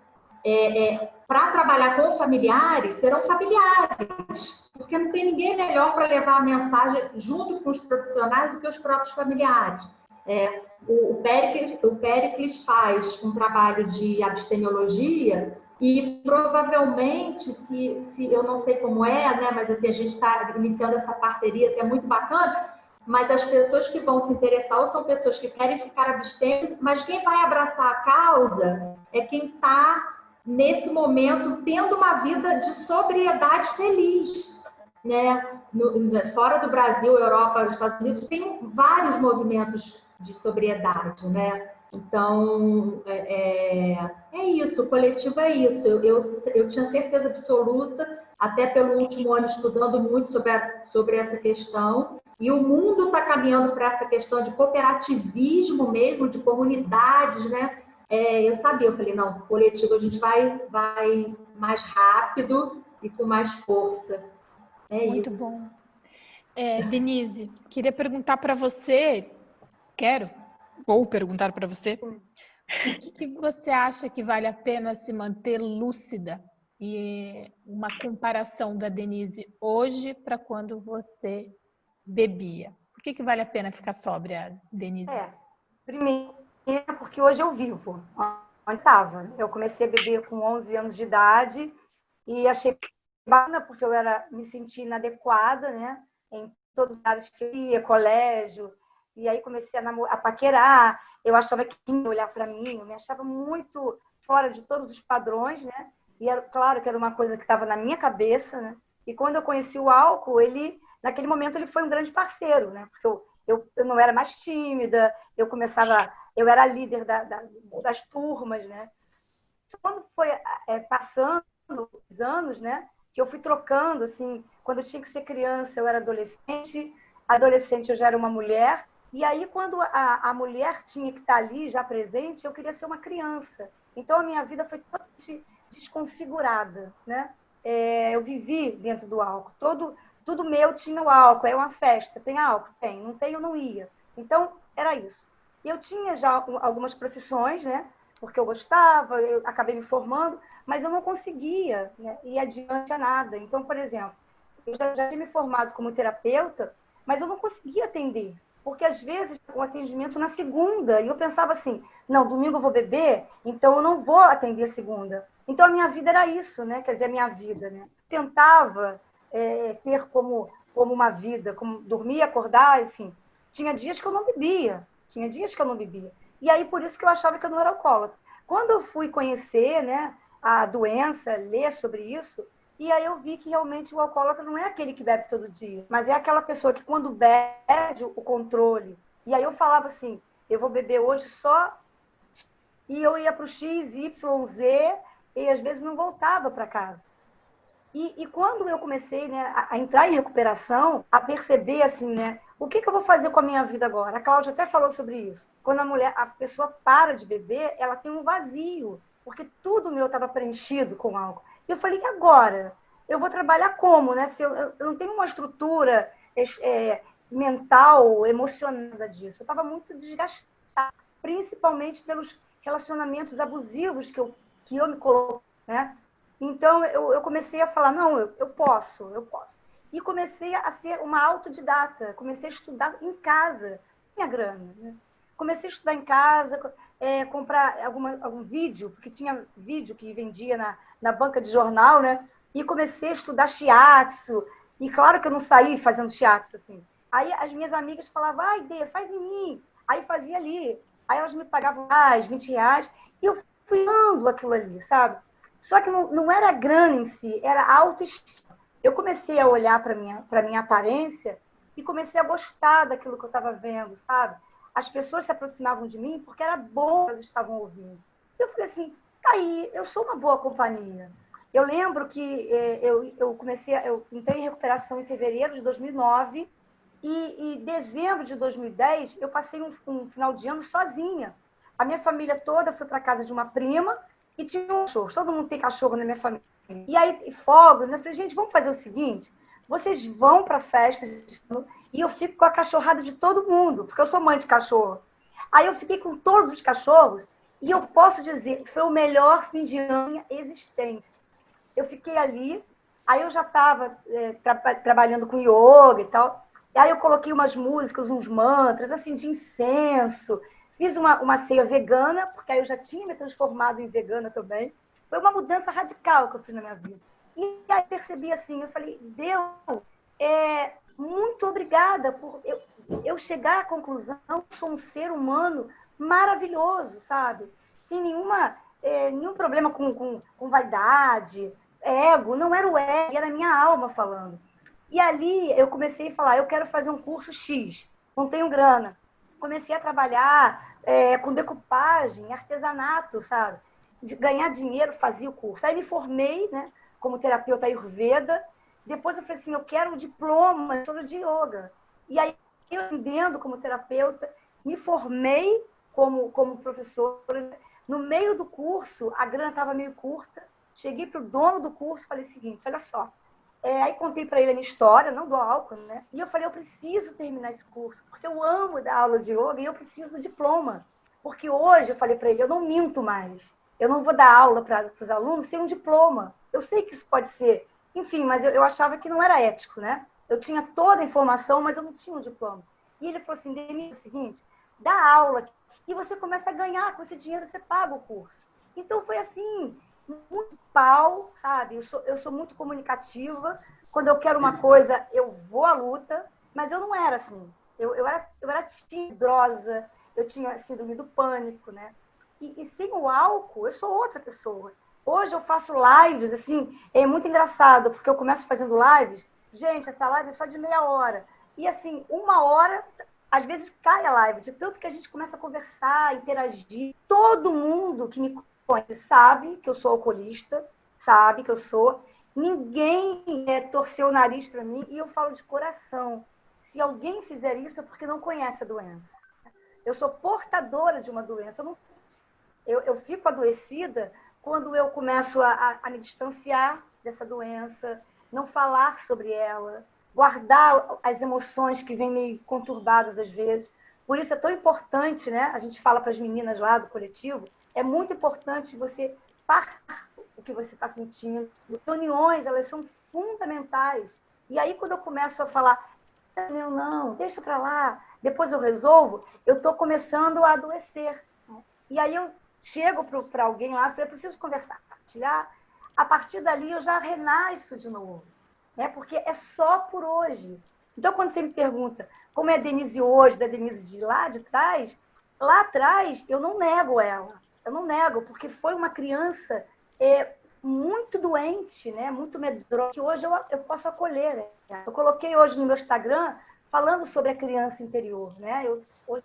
para trabalhar com familiares, serão familiares, porque não tem ninguém melhor para levar a mensagem junto com os profissionais do que os próprios familiares. O Péricles faz um trabalho de abstemiologia e provavelmente, se eu não sei como né, mas assim, a gente está iniciando essa parceria que é muito bacana, mas as pessoas que vão se interessar ou são pessoas que querem ficar abstêmios, mas quem vai abraçar a causa é quem está, nesse momento, tendo uma vida de sobriedade feliz. Né? Fora do Brasil, Europa, Estados Unidos, tem vários movimentos de sobriedade, né? Então, é isso, o coletivo é isso. Eu tinha certeza absoluta, até pelo último ano estudando muito sobre essa questão, e o mundo está caminhando para essa questão de cooperativismo mesmo, de comunidades, né? Eu sabia, eu falei, não, coletivo a gente vai mais rápido e com mais força. Muito isso. bom. Denise, queria perguntar para você, vou perguntar para você, o que você acha que vale a pena se manter lúcida? E uma comparação da Denise hoje para quando você bebia. Por que vale a pena ficar sóbria, Denise? Primeiro, porque hoje eu vivo onde estava. Eu comecei a beber com 11 anos de idade e achei bacana porque eu me sentia inadequada, né? Em todos os lugares que eu ia, colégio, e aí comecei a paquerar. Eu achava que ia olhar para mim, eu me achava muito fora de todos os padrões, né? E claro que era uma coisa que estava na minha cabeça, né? E quando eu conheci o álcool, naquele momento ele foi um grande parceiro, né? Porque eu não era mais tímida, eu era líder das turmas, né? Quando foi passando os anos, né? Que eu fui trocando, assim, quando eu tinha que ser criança, eu era adolescente eu já era uma mulher, e aí quando a mulher tinha que estar ali, já presente, eu queria ser uma criança. Então a minha vida foi totalmente desconfigurada, né? Eu vivi dentro do álcool, tudo meu tinha o álcool, é uma festa, tem álcool? Tem, não tem, eu não ia. Então, era isso. E eu tinha já algumas profissões, né? Porque eu gostava, eu acabei me formando, mas eu não conseguia, né, ir adiante a nada. Então, por exemplo, eu já tinha me formado como terapeuta, mas eu não conseguia atender, porque às vezes o atendimento na segunda, e eu pensava assim, não, domingo eu vou beber, então eu não vou atender segunda. Então a minha vida era isso, né? Quer dizer, a minha vida, né? Tentava ter como uma vida, como dormir, acordar, enfim. Tinha dias que eu não bebia, E aí, por isso que eu achava que eu não era alcoólatra. Quando eu fui conhecer, né, a doença, ler sobre isso, e aí eu vi que realmente o alcoólatra não é aquele que bebe todo dia, mas é aquela pessoa que quando bebe, perde o controle. E aí eu falava assim, eu vou beber hoje só... E eu ia para o X, Y, Z, e às vezes não voltava para casa. E quando eu comecei, né, a entrar em recuperação, a perceber assim, né, o que eu vou fazer com a minha vida agora? A Cláudia até falou sobre isso. Quando a pessoa para de beber, ela tem um vazio, porque tudo meu estava preenchido com álcool. E eu falei, e agora? Eu vou trabalhar como, né? Se eu não tenho uma estrutura mental, emocional disso. Eu estava muito desgastada, principalmente pelos relacionamentos abusivos que eu me coloquei, né? Então, eu comecei a falar, não, eu posso. E comecei a ser uma autodidata, comecei a estudar em casa, minha grana, né? Comecei a estudar em casa, comprar algum vídeo, porque tinha vídeo que vendia na banca de jornal, né? E comecei a estudar shiatsu, e claro que eu não saí fazendo shiatsu, assim. Aí as minhas amigas falavam, Dê, faz em mim. Aí fazia ali. Aí elas me pagavam R$20, e eu fui dando aquilo ali, sabe? Só que não era grana em si, era autoestima. Eu comecei a olhar para minha aparência e comecei a gostar daquilo que eu estava vendo, sabe? As pessoas se aproximavam de mim porque era bom que elas estavam ouvindo. Eu falei assim, tá aí, eu sou uma boa companhia. Eu lembro que eu entrei em recuperação em fevereiro de 2009 E em dezembro de 2010, eu passei um final de ano sozinha. A minha família toda foi para casa de uma prima e tinha um cachorro. Todo mundo tem cachorro na minha família. E aí, fogos, né? Eu falei, gente, vamos fazer o seguinte, vocês vão para a festa e eu fico com a cachorrada de todo mundo, porque eu sou mãe de cachorro. Aí eu fiquei com todos os cachorros e eu posso dizer que foi o melhor fim de ano da minha existência. Eu fiquei ali, aí eu já estava trabalhando com yoga e tal, e aí eu coloquei umas músicas, uns mantras, assim, de incenso, fiz uma ceia vegana, porque aí eu já tinha me transformado em vegana também. Foi uma mudança radical que eu fiz na minha vida. E aí percebi assim, eu falei, Deus, muito obrigada por eu chegar à conclusão que sou um ser humano maravilhoso, sabe? Sem nenhum problema com vaidade, ego, não era o ego, era a minha alma falando. E ali eu comecei a falar, eu quero fazer um curso X, não tenho grana. Comecei a trabalhar com decupagem, artesanato, sabe? De ganhar dinheiro, fazia o curso. Aí me formei, né, como terapeuta Ayurveda. Depois eu falei assim, eu quero um diploma de yoga. E aí, eu aprendendo como terapeuta, me formei como professora. No meio do curso, a grana estava meio curta. Cheguei para o dono do curso e falei o seguinte, olha só. Aí contei para ele a minha história, não do álcool, né? E eu falei, eu preciso terminar esse curso, porque eu amo dar aula de yoga e eu preciso do diploma. Porque hoje, eu falei para ele, eu não minto mais. Eu não vou dar aula para os alunos sem um diploma. Eu sei que isso pode ser, enfim, mas eu achava que não era ético, né? Eu tinha toda a informação, mas eu não tinha um diploma. E ele falou assim, Denise, é o seguinte, dá aula e você começa a ganhar, com esse dinheiro você paga o curso. Então foi assim, muito pau, sabe? Eu sou muito comunicativa. Quando eu quero uma coisa, eu vou à luta, mas eu não era assim. Eu era timidrosa, eu tinha síndrome do pânico, né? E sem o álcool, eu sou outra pessoa. Hoje eu faço lives, assim, é muito engraçado, porque eu começo fazendo lives, gente, essa live é só de meia hora. E assim, 1 hora, às vezes cai a live, de tanto que a gente começa a conversar, interagir. Todo mundo que me conhece sabe que eu sou alcoolista, sabe que eu sou. Ninguém torceu o nariz para mim e eu falo de coração. Se alguém fizer isso é porque não conhece a doença. Eu sou portadora de uma doença. Eu fico adoecida quando eu começo a me distanciar dessa doença, não falar sobre ela, guardar as emoções que vêm meio conturbadas às vezes. Por isso é tão importante, né? A gente fala para as meninas lá do coletivo, é muito importante você falar o que você está sentindo. As reuniões, elas são fundamentais. E aí, quando eu começo a falar, não, deixa para lá, depois eu resolvo, eu estou começando a adoecer. E aí eu chego para alguém lá e falo, eu preciso conversar, compartilhar. A partir dali eu já renasço de novo, né? Porque é só por hoje. Então, quando você me pergunta como é a Denise hoje, da Denise de lá atrás eu não nego ela. Eu não nego, porque foi uma criança muito doente, né? Muito medrosa, que hoje eu posso acolher. Né? Eu coloquei hoje no meu Instagram falando sobre a criança interior. Né? Hoje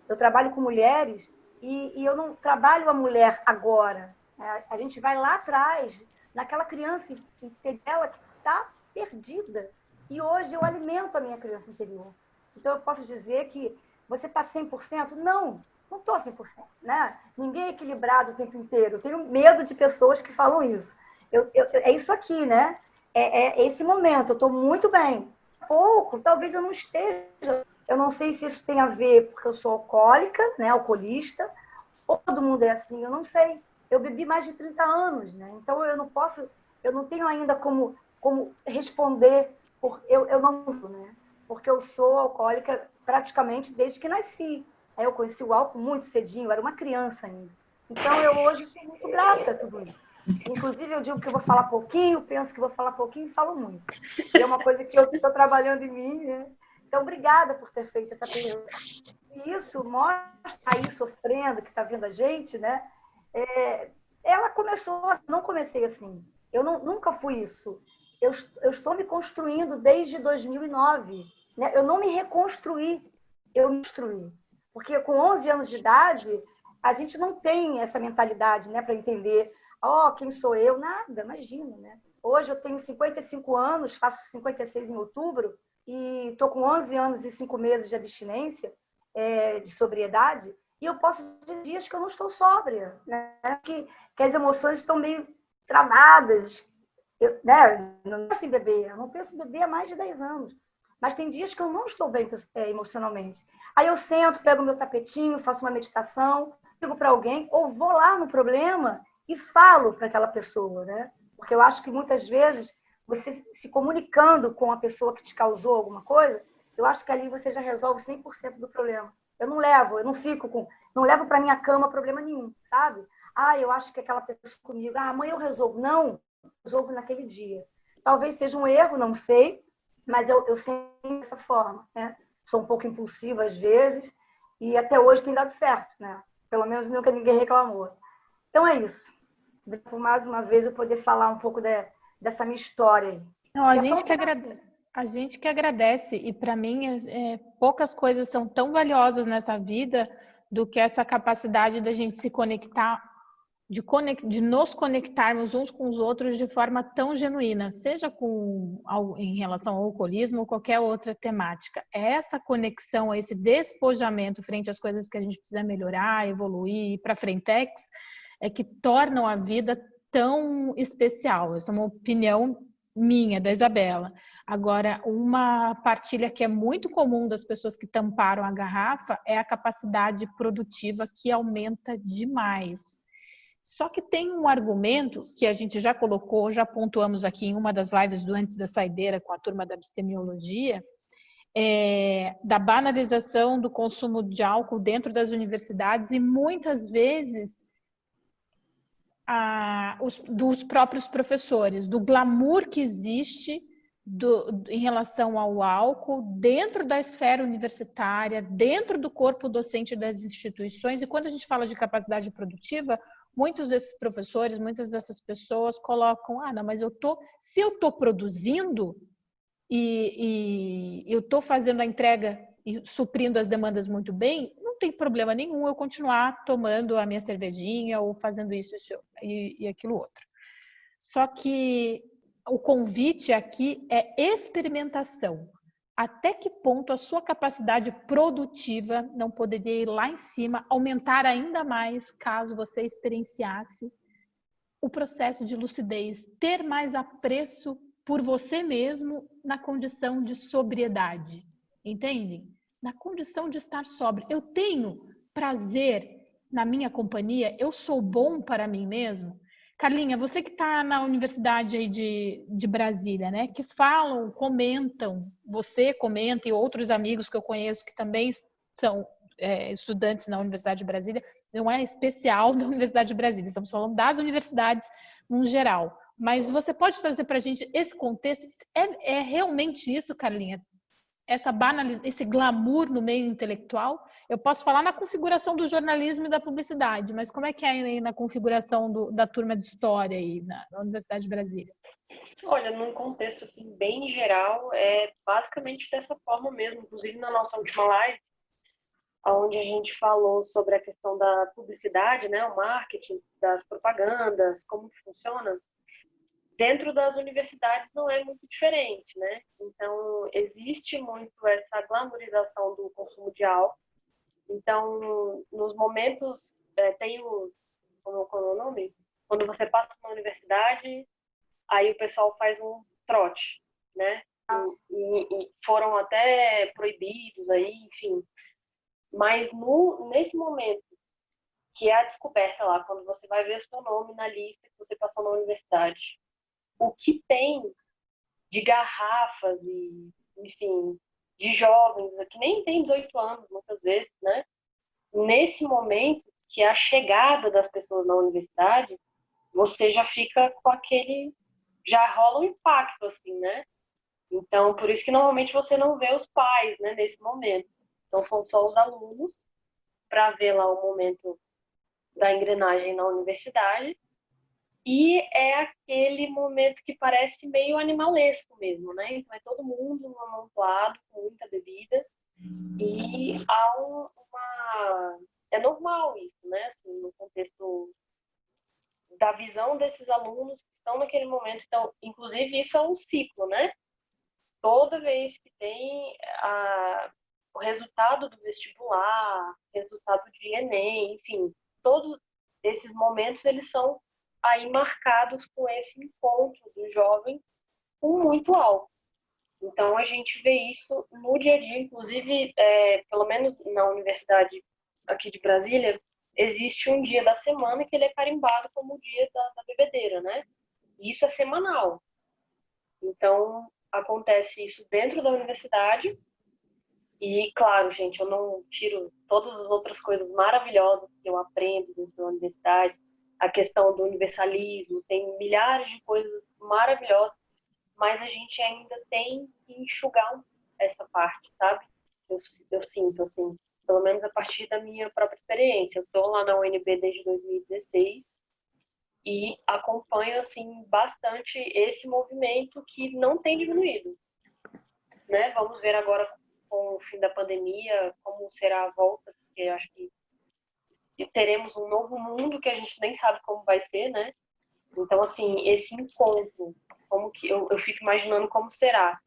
eu trabalho com mulheres e eu não trabalho a mulher agora. Né? A gente vai lá atrás, naquela criança interior que está perdida. E hoje eu alimento a minha criança interior. Então eu posso dizer que você está 100%? Não estou 100%. Né? Ninguém é equilibrado o tempo inteiro. Eu tenho medo de pessoas que falam isso. É isso aqui, né? É esse momento. Eu estou muito bem. Pouco, talvez eu não esteja. Eu não sei se isso tem a ver porque eu sou alcoólica, né? Alcoolista. Ou todo mundo é assim, eu não sei. Eu bebi mais de 30 anos, né? Então eu não tenho ainda como responder. Eu não, né? Porque eu sou alcoólica praticamente desde que nasci. Eu conheci o álcool muito cedinho, eu era uma criança ainda. Então, eu hoje sou muito grata a tudo isso. Inclusive, eu digo que eu vou falar pouquinho, penso que vou falar pouquinho e falo muito. E é uma coisa que eu estou trabalhando em mim, né? Então, obrigada por ter feito essa pergunta. E isso mostra aí sofrendo, que está vendo a gente, né? Ela começou, não comecei assim. Eu nunca fui isso. Eu estou me construindo desde 2009. Né? Eu não me reconstruí, eu me construí. Porque com 11 anos de idade, a gente não tem essa mentalidade, né, para entender, quem sou eu? Nada, imagina, né? Hoje eu tenho 55 anos, faço 56 em outubro, e estou com 11 anos e 5 meses de abstinência, de sobriedade, e eu posso ter dias que eu não estou sóbria, né? Que as emoções estão meio travadas. Né? Eu não penso em beber, eu não penso em beber há mais de 10 anos. Mas tem dias que eu não estou bem emocionalmente. Aí eu sento, pego o meu tapetinho, faço uma meditação, ligo para alguém, ou vou lá no problema e falo para aquela pessoa, né? Porque eu acho que muitas vezes você se comunicando com a pessoa que te causou alguma coisa, eu acho que ali você já resolve 100% do problema. Eu não levo para minha cama problema nenhum, sabe? Eu acho que aquela pessoa comigo, amanhã eu resolvo. Não, eu resolvo naquele dia. Talvez seja um erro, não sei, mas eu sempre dessa forma, né? Sou um pouco impulsiva às vezes e até hoje tem dado certo, né? Pelo menos nunca ninguém reclamou. Então é isso. Por mais uma vez eu poder falar um pouco dessa minha história aí. Não, a gente que agradece, e para mim poucas coisas são tão valiosas nessa vida do que essa capacidade da gente se conectar, de nos conectarmos uns com os outros de forma tão genuína, seja em relação ao alcoolismo ou qualquer outra temática. Essa conexão, esse despojamento frente às coisas que a gente precisa melhorar, evoluir, ir para frentex, é que tornam a vida tão especial. Essa é uma opinião minha, da Isabela. Agora, uma partilha que é muito comum das pessoas que tamparam a garrafa é a capacidade produtiva que aumenta demais. Só que tem um argumento que a gente já colocou, já pontuamos aqui em uma das lives do Antes da Saideira com a turma da Abstemiologia, da banalização do consumo de álcool dentro das universidades e muitas vezes dos próprios professores, do glamour que existe em relação ao álcool dentro da esfera universitária, dentro do corpo docente das instituições. E quando a gente fala de capacidade produtiva, muitos desses professores, muitas dessas pessoas colocam, não, mas se eu estou produzindo e eu estou fazendo a entrega e suprindo as demandas muito bem, não tem problema nenhum eu continuar tomando a minha cervejinha ou fazendo isso e aquilo outro. Só que o convite aqui é experimentação. Até que ponto a sua capacidade produtiva não poderia ir lá em cima, aumentar ainda mais caso você experienciasse o processo de lucidez, ter mais apreço por você mesmo na condição de sobriedade, entendem? Na condição de estar sóbrio. Eu tenho prazer na minha companhia, eu sou bom para mim mesmo. Carlinha, você que está na Universidade aí de Brasília, né? Que falam, comentam, você comenta e outros amigos que eu conheço que também são estudantes na Universidade de Brasília, não é especial da Universidade de Brasília, estamos falando das universidades no geral. Mas você pode trazer para a gente esse contexto? É realmente isso, Carlinha? Esse glamour no meio intelectual? Eu posso falar na configuração do jornalismo e da publicidade, mas como é que é aí na configuração da turma de história aí na Universidade de Brasília? Olha, num contexto assim bem geral, é basicamente dessa forma mesmo. Inclusive na nossa última live, onde a gente falou sobre a questão da publicidade, né, o marketing, das propagandas, como funciona, dentro das universidades não é muito diferente, né? Então, existe muito essa glamorização do consumo de álcool. Então, nos momentos, tem os... Como é o nome? Quando você passa na universidade, aí o pessoal faz um trote, né? E foram até proibidos aí, enfim. Mas nesse momento, que é a descoberta lá, quando você vai ver seu nome na lista que você passou na universidade, o que tem de garrafas e, enfim, de jovens, que nem tem 18 anos, muitas vezes, né? Nesse momento, que é a chegada das pessoas na universidade, você já fica com aquele... Já rola um impacto, assim, né? Então, por isso que normalmente você não vê os pais, né, nesse momento. Então, são só os alunos para ver lá o momento da engrenagem na universidade. E é aquele momento que parece meio animalesco mesmo, né? Então é todo mundo amontoado com muita bebida e é normal isso, né? Assim, no contexto da visão desses alunos que estão naquele momento. Então, inclusive, isso é um ciclo, né? toda vez que tem o resultado do vestibular, resultado de Enem, enfim, todos esses momentos, eles são aí marcados com esse encontro do jovem com muito álcool. Então, a gente vê isso no dia a dia, inclusive, pelo menos na universidade aqui de Brasília, existe um dia da semana que ele é carimbado como o dia da bebedeira, né? E isso é semanal. Então, acontece isso dentro da universidade. E, claro, gente, eu não tiro todas as outras coisas maravilhosas que eu aprendo dentro da universidade. A questão do universalismo, tem milhares de coisas maravilhosas, mas a gente ainda tem que enxugar essa parte, sabe? Eu sinto, assim, pelo menos a partir da minha própria experiência. Eu estou lá na UNB desde 2016 e acompanho, assim, bastante esse movimento que não tem diminuído, né? Vamos ver agora com o fim da pandemia como será a volta, porque eu acho que teremos um novo mundo que a gente nem sabe como vai ser, né? Então, assim, esse encontro, como que eu fico imaginando como será,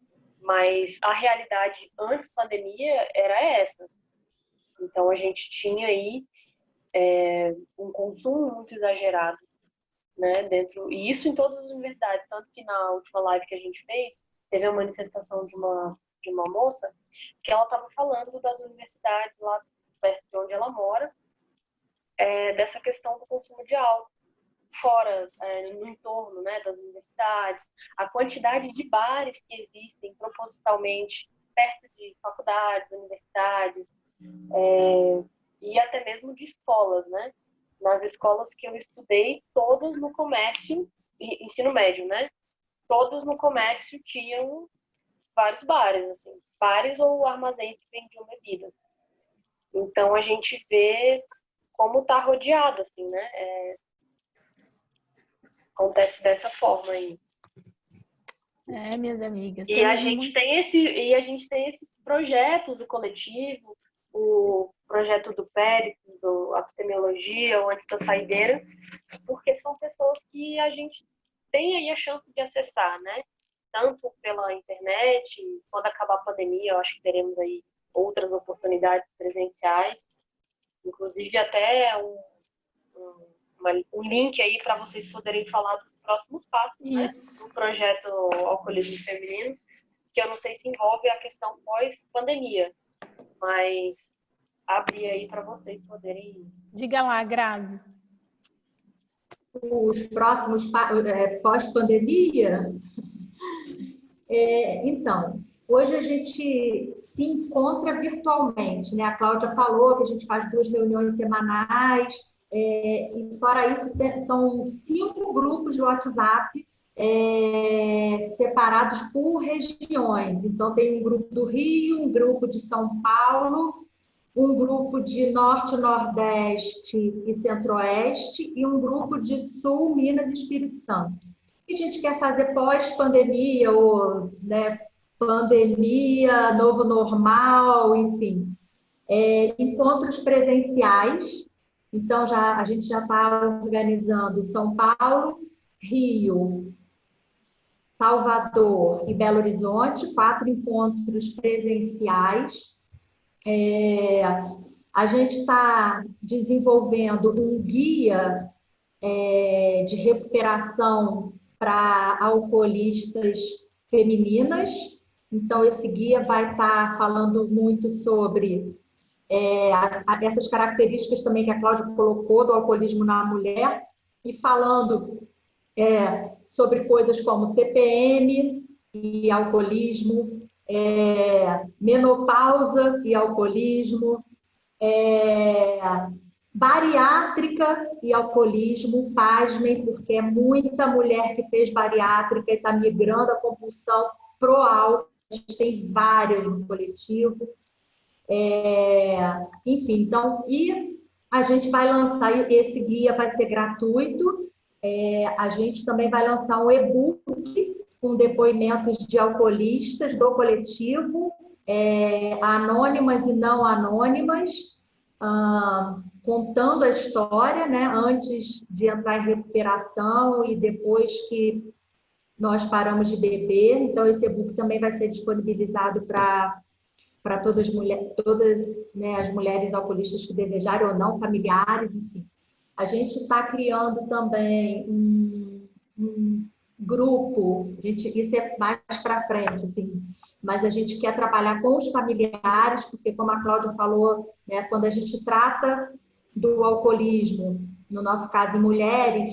mas a realidade antes da pandemia era essa. Então, a gente tinha aí um consumo muito exagerado, né, dentro, e isso em todas as universidades, tanto que na última live que a gente fez, teve a manifestação de uma moça que ela estava falando das universidades lá perto de onde ela mora, dessa questão do consumo de álcool fora, no entorno, né, das universidades, a quantidade de bares que existem propositalmente perto de faculdades, universidades, e até mesmo de escolas, né? Nas escolas que eu estudei, todas no comércio, ensino médio, né? Todas no comércio tinham vários bares, assim, bares ou armazéns que vendiam bebidas. Então a gente vê como tá rodeado, assim, né? Acontece dessa forma aí. Minhas amigas. E a gente tem esses projetos do coletivo, o projeto do Péricles, do Epidemiologia, o Antes da Saideira, porque são pessoas que a gente tem aí a chance de acessar, né? Tanto pela internet, quando acabar a pandemia, eu acho que teremos aí outras oportunidades presenciais, inclusive até um link aí para vocês poderem falar dos próximos passos, né, do projeto Alcoolismo Feminino, que eu não sei se envolve a questão pós-pandemia, mas abrir aí para vocês poderem... Diga lá, Grazi. Os próximos pós-pandemia? Então, hoje a gente se encontra virtualmente, né? A Cláudia falou que a gente faz 2 reuniões semanais, e fora isso, são 5 grupos de WhatsApp separados por regiões. Então, tem um grupo do Rio, um grupo de São Paulo, um grupo de Norte, Nordeste e Centro-Oeste e um grupo de Sul, Minas e Espírito Santo. O que a gente quer fazer pós-pandemia, ou, né, pandemia, novo normal, enfim. Encontros presenciais. Então, a gente já está organizando São Paulo, Rio, Salvador e Belo Horizonte, 4 encontros presenciais. A gente está desenvolvendo um guia de recuperação para alcoolistas femininas. Então, esse guia vai estar falando muito sobre essas características também que a Cláudia colocou do alcoolismo na mulher, e falando sobre coisas como TPM e alcoolismo, menopausa e alcoolismo, bariátrica e alcoolismo. Pasmem, porque é muita mulher que fez bariátrica e está migrando a compulsão pro álcool. A gente tem várias no coletivo. Enfim, então, e a gente vai lançar, esse guia vai ser gratuito. A gente também vai lançar um e-book com depoimentos de alcoolistas do coletivo, anônimas e não anônimas, contando a história, né, antes de entrar em recuperação e depois que nós paramos de beber. Então, esse e-book também vai ser disponibilizado para todas, né, as mulheres alcoolistas que desejarem ou não, familiares, enfim. A gente está criando também um grupo, isso é mais para frente, assim, mas a gente quer trabalhar com os familiares, porque, como a Cláudia falou, né, quando a gente trata do alcoolismo, no nosso caso, em mulheres,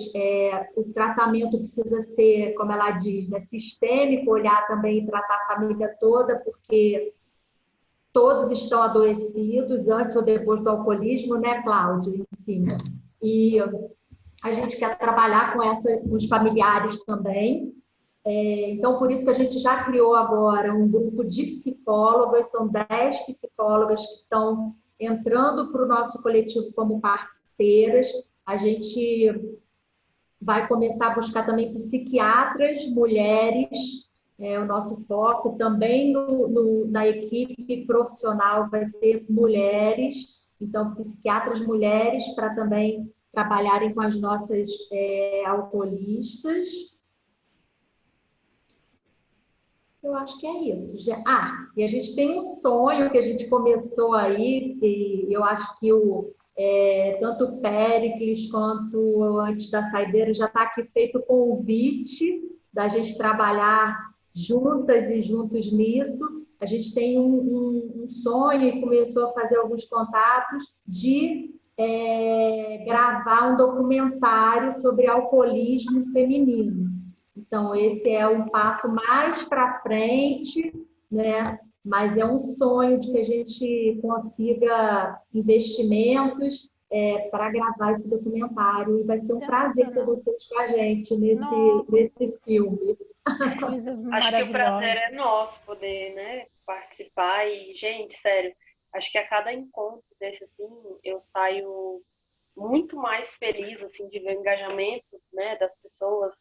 o tratamento precisa ser, como ela diz, né, sistêmico, olhar também e tratar a família toda, porque todos estão adoecidos antes ou depois do alcoolismo, né, Cláudia? Enfim, e a gente quer trabalhar com os familiares também. Então, por isso que a gente já criou agora um grupo de psicólogas, são 10 psicólogas que estão entrando para o nosso coletivo como parceiras. A gente vai começar a buscar também psiquiatras, mulheres, o nosso foco também na equipe profissional vai ser mulheres, então psiquiatras mulheres para também trabalharem com as nossas alcoolistas. Eu acho que é isso. E a gente tem um sonho que a gente começou aí, e eu acho que tanto o Péricles quanto Antes da Saideira já está aqui feito o convite da gente trabalhar juntas e juntos nisso. A gente tem um sonho e começou a fazer alguns contatos de gravar um documentário sobre alcoolismo feminino. Então, esse é um passo mais para frente, né? Mas é um sonho de que a gente consiga investimentos para gravar esse documentário. E vai ser um prazer ter vocês com a gente nesse filme. Coisa Acho que o prazer é nosso poder, né, participar. E, gente, sério, acho que a cada encontro desse, assim, eu saio muito mais feliz, assim, de ver o engajamento, né, das pessoas,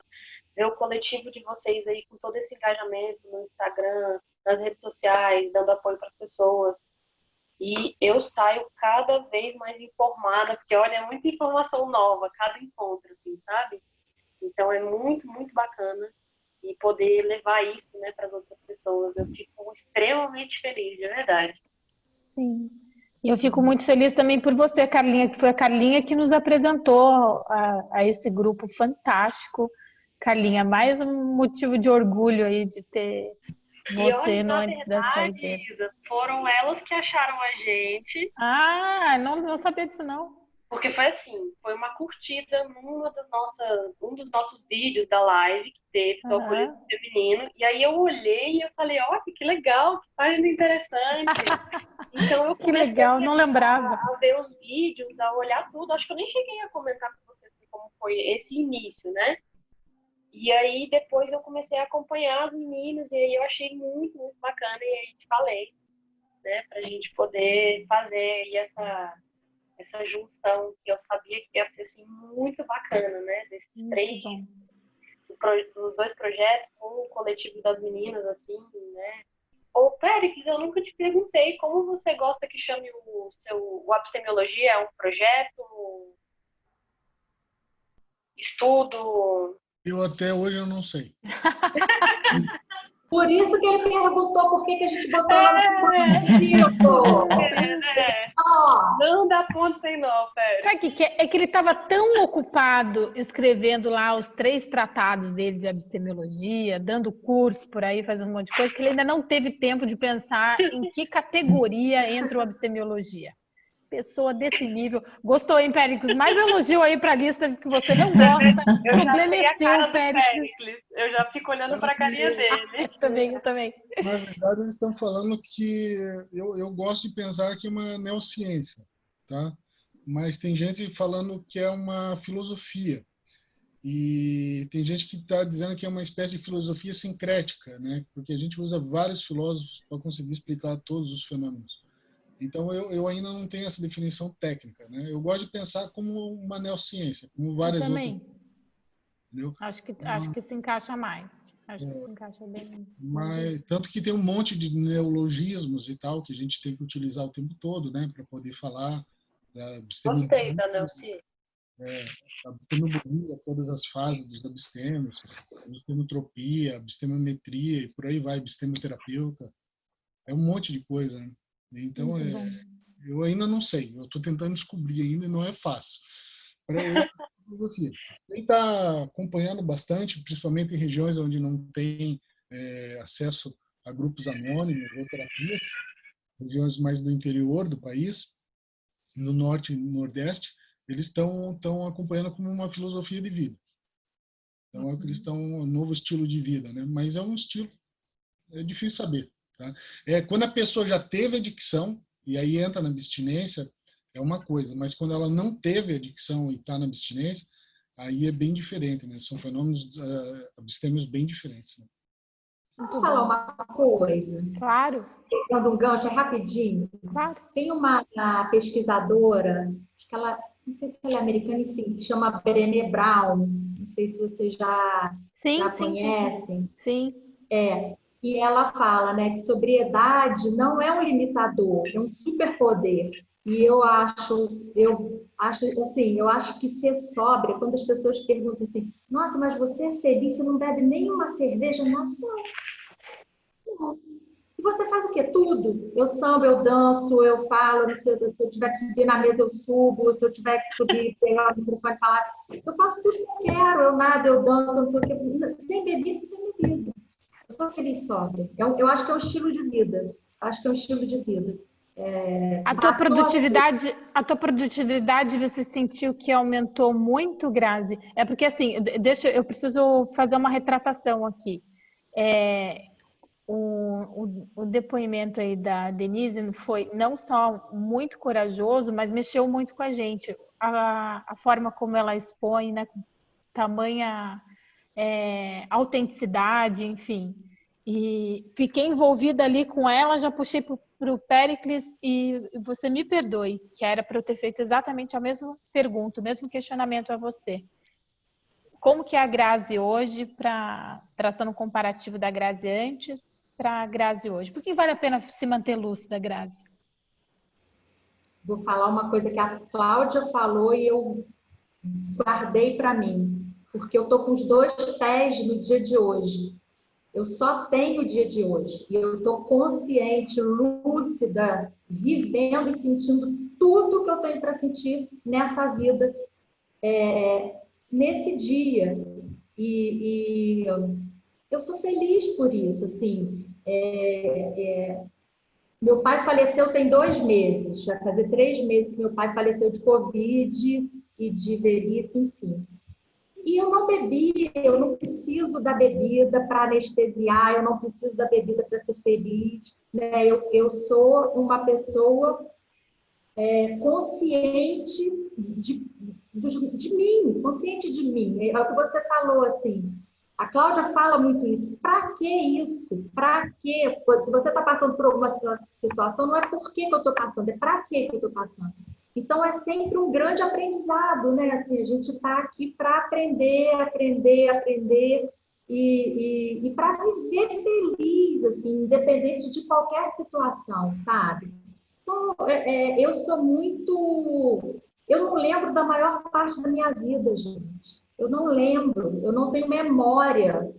ver o coletivo de vocês aí com todo esse engajamento no Instagram, nas redes sociais, dando apoio para as pessoas. E eu saio cada vez mais informada, porque, olha, é muita informação nova, cada encontro, assim, sabe? Então, é muito, muito bacana e poder levar isso, né, para as outras pessoas. Eu fico extremamente feliz, de verdade. Sim. E eu fico muito feliz também por você, Carlinha, que foi a Carlinha que nos apresentou a esse grupo fantástico. Carlinha, mais um motivo de orgulho aí de ter você no Antes da Saideira. Isa, foram elas que acharam a gente. Não sabia disso não. Porque foi assim, foi uma curtida um dos nossos vídeos da live que teve do alcoolismo feminino. E aí eu olhei e eu falei, olha, que legal, que página interessante. Então eu que legal, não lembrava. A ver os vídeos, a olhar tudo. Acho que eu nem cheguei a comentar com vocês como foi esse início, né? E aí depois eu comecei a acompanhar as meninas e aí eu achei muito, muito bacana. E aí te falei, né, pra gente poder fazer aí essa junção, que eu sabia que ia ser assim, muito bacana, né? Desses dos 2 projetos, com o coletivo das meninas, assim, né? Ô, Péricles, eu nunca te perguntei como você gosta que chame o Abstemiologia? É um projeto? Estudo? Eu até hoje eu não sei. Por isso que ele perguntou por que a gente botou no Não dá ponto sem nó, Pérez. Sabe o que é? Que ele estava tão ocupado escrevendo lá os 3 tratados dele de abstemiologia, dando curso por aí, fazendo um monte de coisa, que ele ainda não teve tempo de pensar em que categoria entra o abstemiologia. Pessoa desse nível. Gostou, hein, Péricles? Mais elogio aí para a lista que você não gosta. O problema é seu, Péricles. Eu já fico olhando para a carinha dele. Eu também. Na verdade, eles estão falando que eu gosto de pensar que é uma neociência, tá? Mas tem gente falando que é uma filosofia. E tem gente que está dizendo que é uma espécie de filosofia sincrética, né? Porque a gente usa vários filósofos para conseguir explicar todos os fenômenos. Então, eu ainda não tenho essa definição técnica, né? Eu gosto de pensar como uma neociência, como várias outras. Entendeu? Acho que se encaixa mais. Acho que se encaixa bem. Mas, tanto que tem um monte de neologismos e tal, que a gente tem que utilizar o tempo todo, né? Para poder falar. Gostei da neociência. a abstemiobolia, todas as fases dos abstêmios, abstemotropia, abstemiometria e por aí vai, abstemioterapeuta. É um monte de coisa, né? Então, eu ainda não sei. Eu estou tentando descobrir ainda e não é fácil. Para eu, filosofia. Quem está acompanhando bastante, principalmente em regiões onde não tem acesso a grupos anônimos ou terapias, regiões mais do interior do país, no norte e no nordeste, eles estão acompanhando como uma filosofia de vida. Então, eles estão um novo estilo de vida, né? Mas é um estilo, é difícil saber. Tá? Quando a pessoa já teve adicção, e aí entra na abstinência, é uma coisa, mas quando ela não teve adicção e está na abstinência, aí é bem diferente, né? São fenômenos abstêmios bem diferentes. Né? Posso falar uma coisa? Claro. Dando um gancho rapidinho. Claro. Tem uma pesquisadora, acho que ela, não sei se ela é americana, enfim, que chama Brené Brown. Não sei se vocês já conhecem. Sim. E ela fala, né, que sobriedade não é um limitador, é um superpoder. E eu acho que ser sóbria, quando as pessoas perguntam assim, nossa, mas você é feliz, você não bebe nenhuma cerveja? Não. E você faz o quê? Tudo. Eu sambo, eu danço, eu falo, se eu tiver que subir na mesa, eu subo, se eu tiver que subir, pegar o microfone e falar, eu faço tudo que eu quero, eu nado, eu danço, não sei o quê, sem bebida. Eu sou feliz sóbria. Eu acho que é um estilo de vida. A tua produtividade, você sentiu que aumentou muito, Grazi? É porque assim, eu preciso fazer uma retratação aqui. O depoimento aí da Denise foi não só muito corajoso, mas mexeu muito com a gente. A forma como ela expõe, né, com tamanha autenticidade, enfim. E fiquei envolvida ali com ela, já puxei para o Péricles e você me perdoe, que era para eu ter feito exatamente a mesma pergunta, o mesmo questionamento a você. Como que é a Grazi hoje, traçando um comparativo da Grazi antes para a Grazi hoje? Por que vale a pena se manter lúcida, Grazi? Vou falar uma coisa que a Cláudia falou e eu guardei para mim, porque eu estou com os 2 pés no dia de hoje. Eu só tenho o dia de hoje. E eu estou consciente, lúcida, vivendo e sentindo tudo que eu tenho para sentir nessa vida, nesse dia. E eu sou feliz por isso. Assim, meu pai faleceu tem 2 meses. Vai fazer 3 meses que meu pai faleceu de Covid e de velhice, enfim. E eu não bebi, eu não preciso da bebida para anestesiar, eu não preciso da bebida para ser feliz. Né? Eu sou uma pessoa consciente de mim, consciente de mim. É o que você falou, assim. A Cláudia fala muito isso. Para que isso? Para quê? Se você está passando por alguma situação, não é por que eu estou passando, é para que eu estou passando. Então, é sempre um grande aprendizado, né? Assim, a gente está aqui para aprender e para viver feliz, assim, independente de qualquer situação, sabe? Então, eu sou muito... Eu não lembro da maior parte da minha vida, gente. Eu não lembro, eu não tenho memória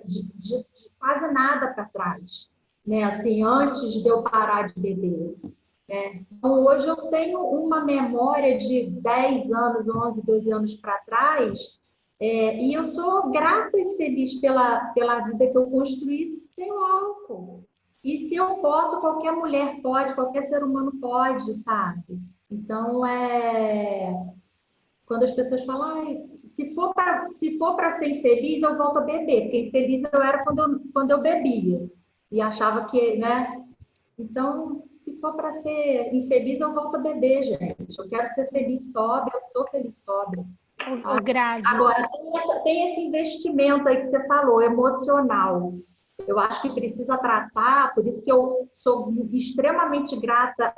de quase nada para trás, né? Assim, antes de eu parar de beber. Então, hoje eu tenho uma memória de 10 anos, 11, 12 anos para trás, e eu sou grata e feliz pela vida que eu construí sem o álcool. E se eu posso, qualquer mulher pode, qualquer ser humano pode, sabe? Então, quando as pessoas falam, se for para ser infeliz, eu volto a beber, porque infeliz eu era quando eu bebia. E achava que, né? Então, se for para ser infeliz, eu volto a beber, gente. Eu quero ser feliz sóbria, eu sou feliz sóbria. Agora, tem esse investimento aí que você falou, emocional. Eu acho que precisa tratar, por isso que eu sou extremamente grata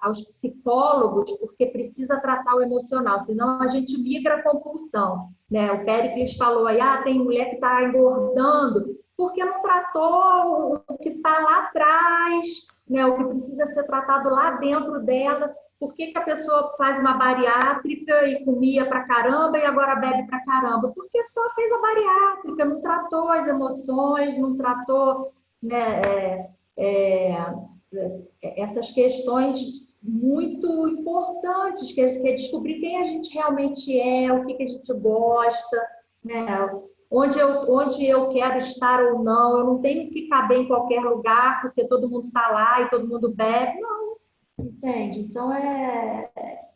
aos psicólogos, porque precisa tratar o emocional, senão a gente migra a compulsão. Né? O Péricles falou aí, tem mulher que está engordando, porque não tratou o que está lá atrás, né? O que precisa ser tratado lá dentro dela. Por que a pessoa faz uma bariátrica e comia pra caramba e agora bebe pra caramba? Porque só fez a bariátrica, não tratou as emoções, não tratou, né, essas questões muito importantes, que é descobrir quem a gente realmente é, o que a gente gosta, né? Onde eu quero estar ou não. Eu não tenho que caber em qualquer lugar porque todo mundo está lá e todo mundo bebe. Não, entende? Então,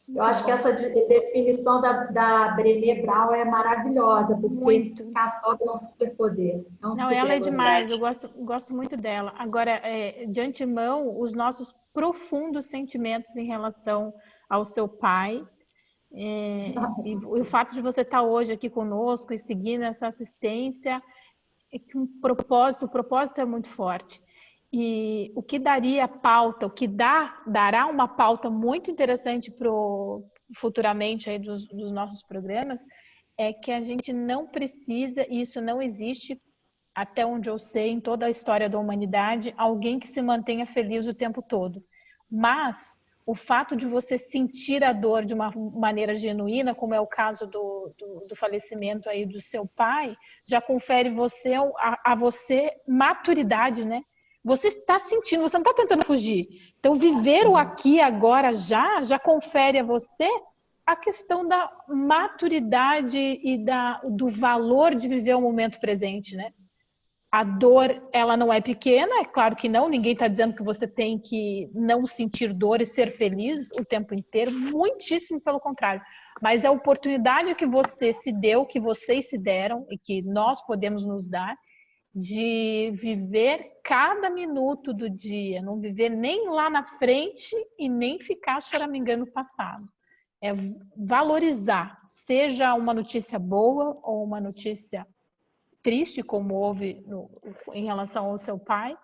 eu acho que essa definição da Brené Brown é maravilhosa, porque Muito. ficar sóbrio é um superpoder. Não, ela é demais, eu gosto muito dela. Agora, de antemão, os nossos profundos sentimentos em relação ao seu pai. E o fato de você estar hoje aqui conosco e seguindo essa assistência, é que o propósito é muito forte. E o que daria pauta, o que dará uma pauta muito interessante futuramente aí dos nossos programas, é que a gente não precisa, e isso não existe, até onde eu sei, em toda a história da humanidade, alguém que se mantenha feliz o tempo todo. Mas o fato de você sentir a dor de uma maneira genuína, como é o caso do falecimento aí do seu pai, já confere a você maturidade, né? Você está sentindo, você não está tentando fugir. Então, viver o aqui e agora já confere a você a questão da maturidade e do valor de viver o momento presente, né? A dor, ela não é pequena, é claro que não, ninguém está dizendo que você tem que não sentir dor e ser feliz o tempo inteiro, muitíssimo pelo contrário. Mas a oportunidade que você se deu, que vocês se deram e que nós podemos nos dar, de viver cada minuto do dia, não viver nem lá na frente e nem ficar choramingando o passado. É valorizar, seja uma notícia boa ou uma notícia triste, como houve em relação ao seu pai,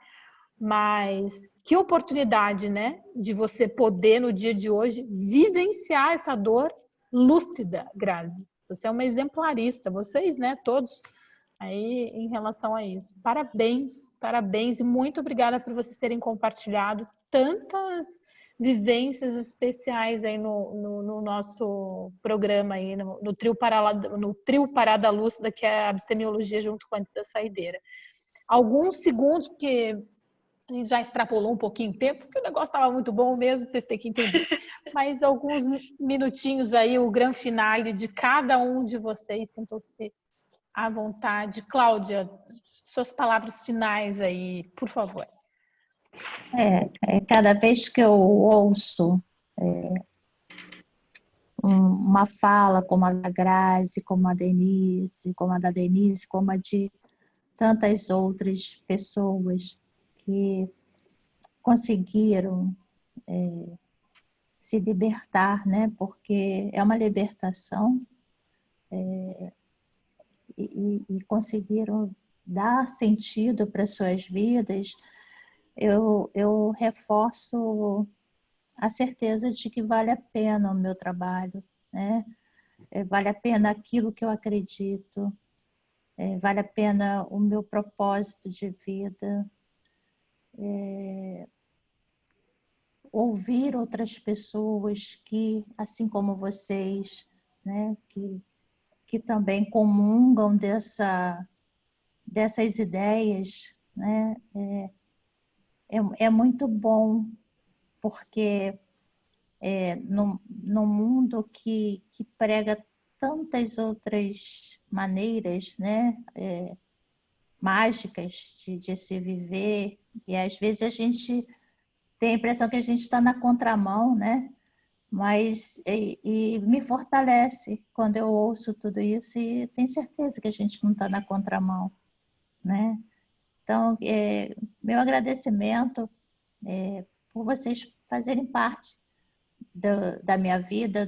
mas que oportunidade, né, de você poder, no dia de hoje, vivenciar essa dor lúcida, Grazi. Você é uma exemplarista, vocês, né, todos, aí em relação a isso. Parabéns, parabéns e muito obrigada por vocês terem compartilhado tantas vivências especiais aí no nosso programa aí, no trio Parada Lúcida, que é a abstemiologia junto com Antes da Saideira. Alguns segundos, porque a gente já extrapolou um pouquinho o tempo, porque o negócio estava muito bom mesmo, vocês têm que entender. Mas alguns minutinhos aí, o grande finale de cada um de vocês, sintam-se à vontade. Cláudia, suas palavras finais aí, por favor. Cada vez que eu ouço uma fala como a da Grazi, como a da Denise, como a de tantas outras pessoas que conseguiram se libertar, né? Porque é uma libertação e conseguiram dar sentido para suas vidas. Eu reforço a certeza de que vale a pena o meu trabalho, né? Vale a pena aquilo que eu acredito, vale a pena o meu propósito de vida, ouvir outras pessoas que, assim como vocês, né, que também comungam dessas ideias, né? É muito bom, porque no mundo que prega tantas outras maneiras, né, mágicas de se viver, e às vezes a gente tem a impressão que a gente está na contramão, né? Mas e me fortalece quando eu ouço tudo isso e tenho certeza que a gente não está na contramão, né? Então, meu agradecimento por vocês fazerem parte da minha vida,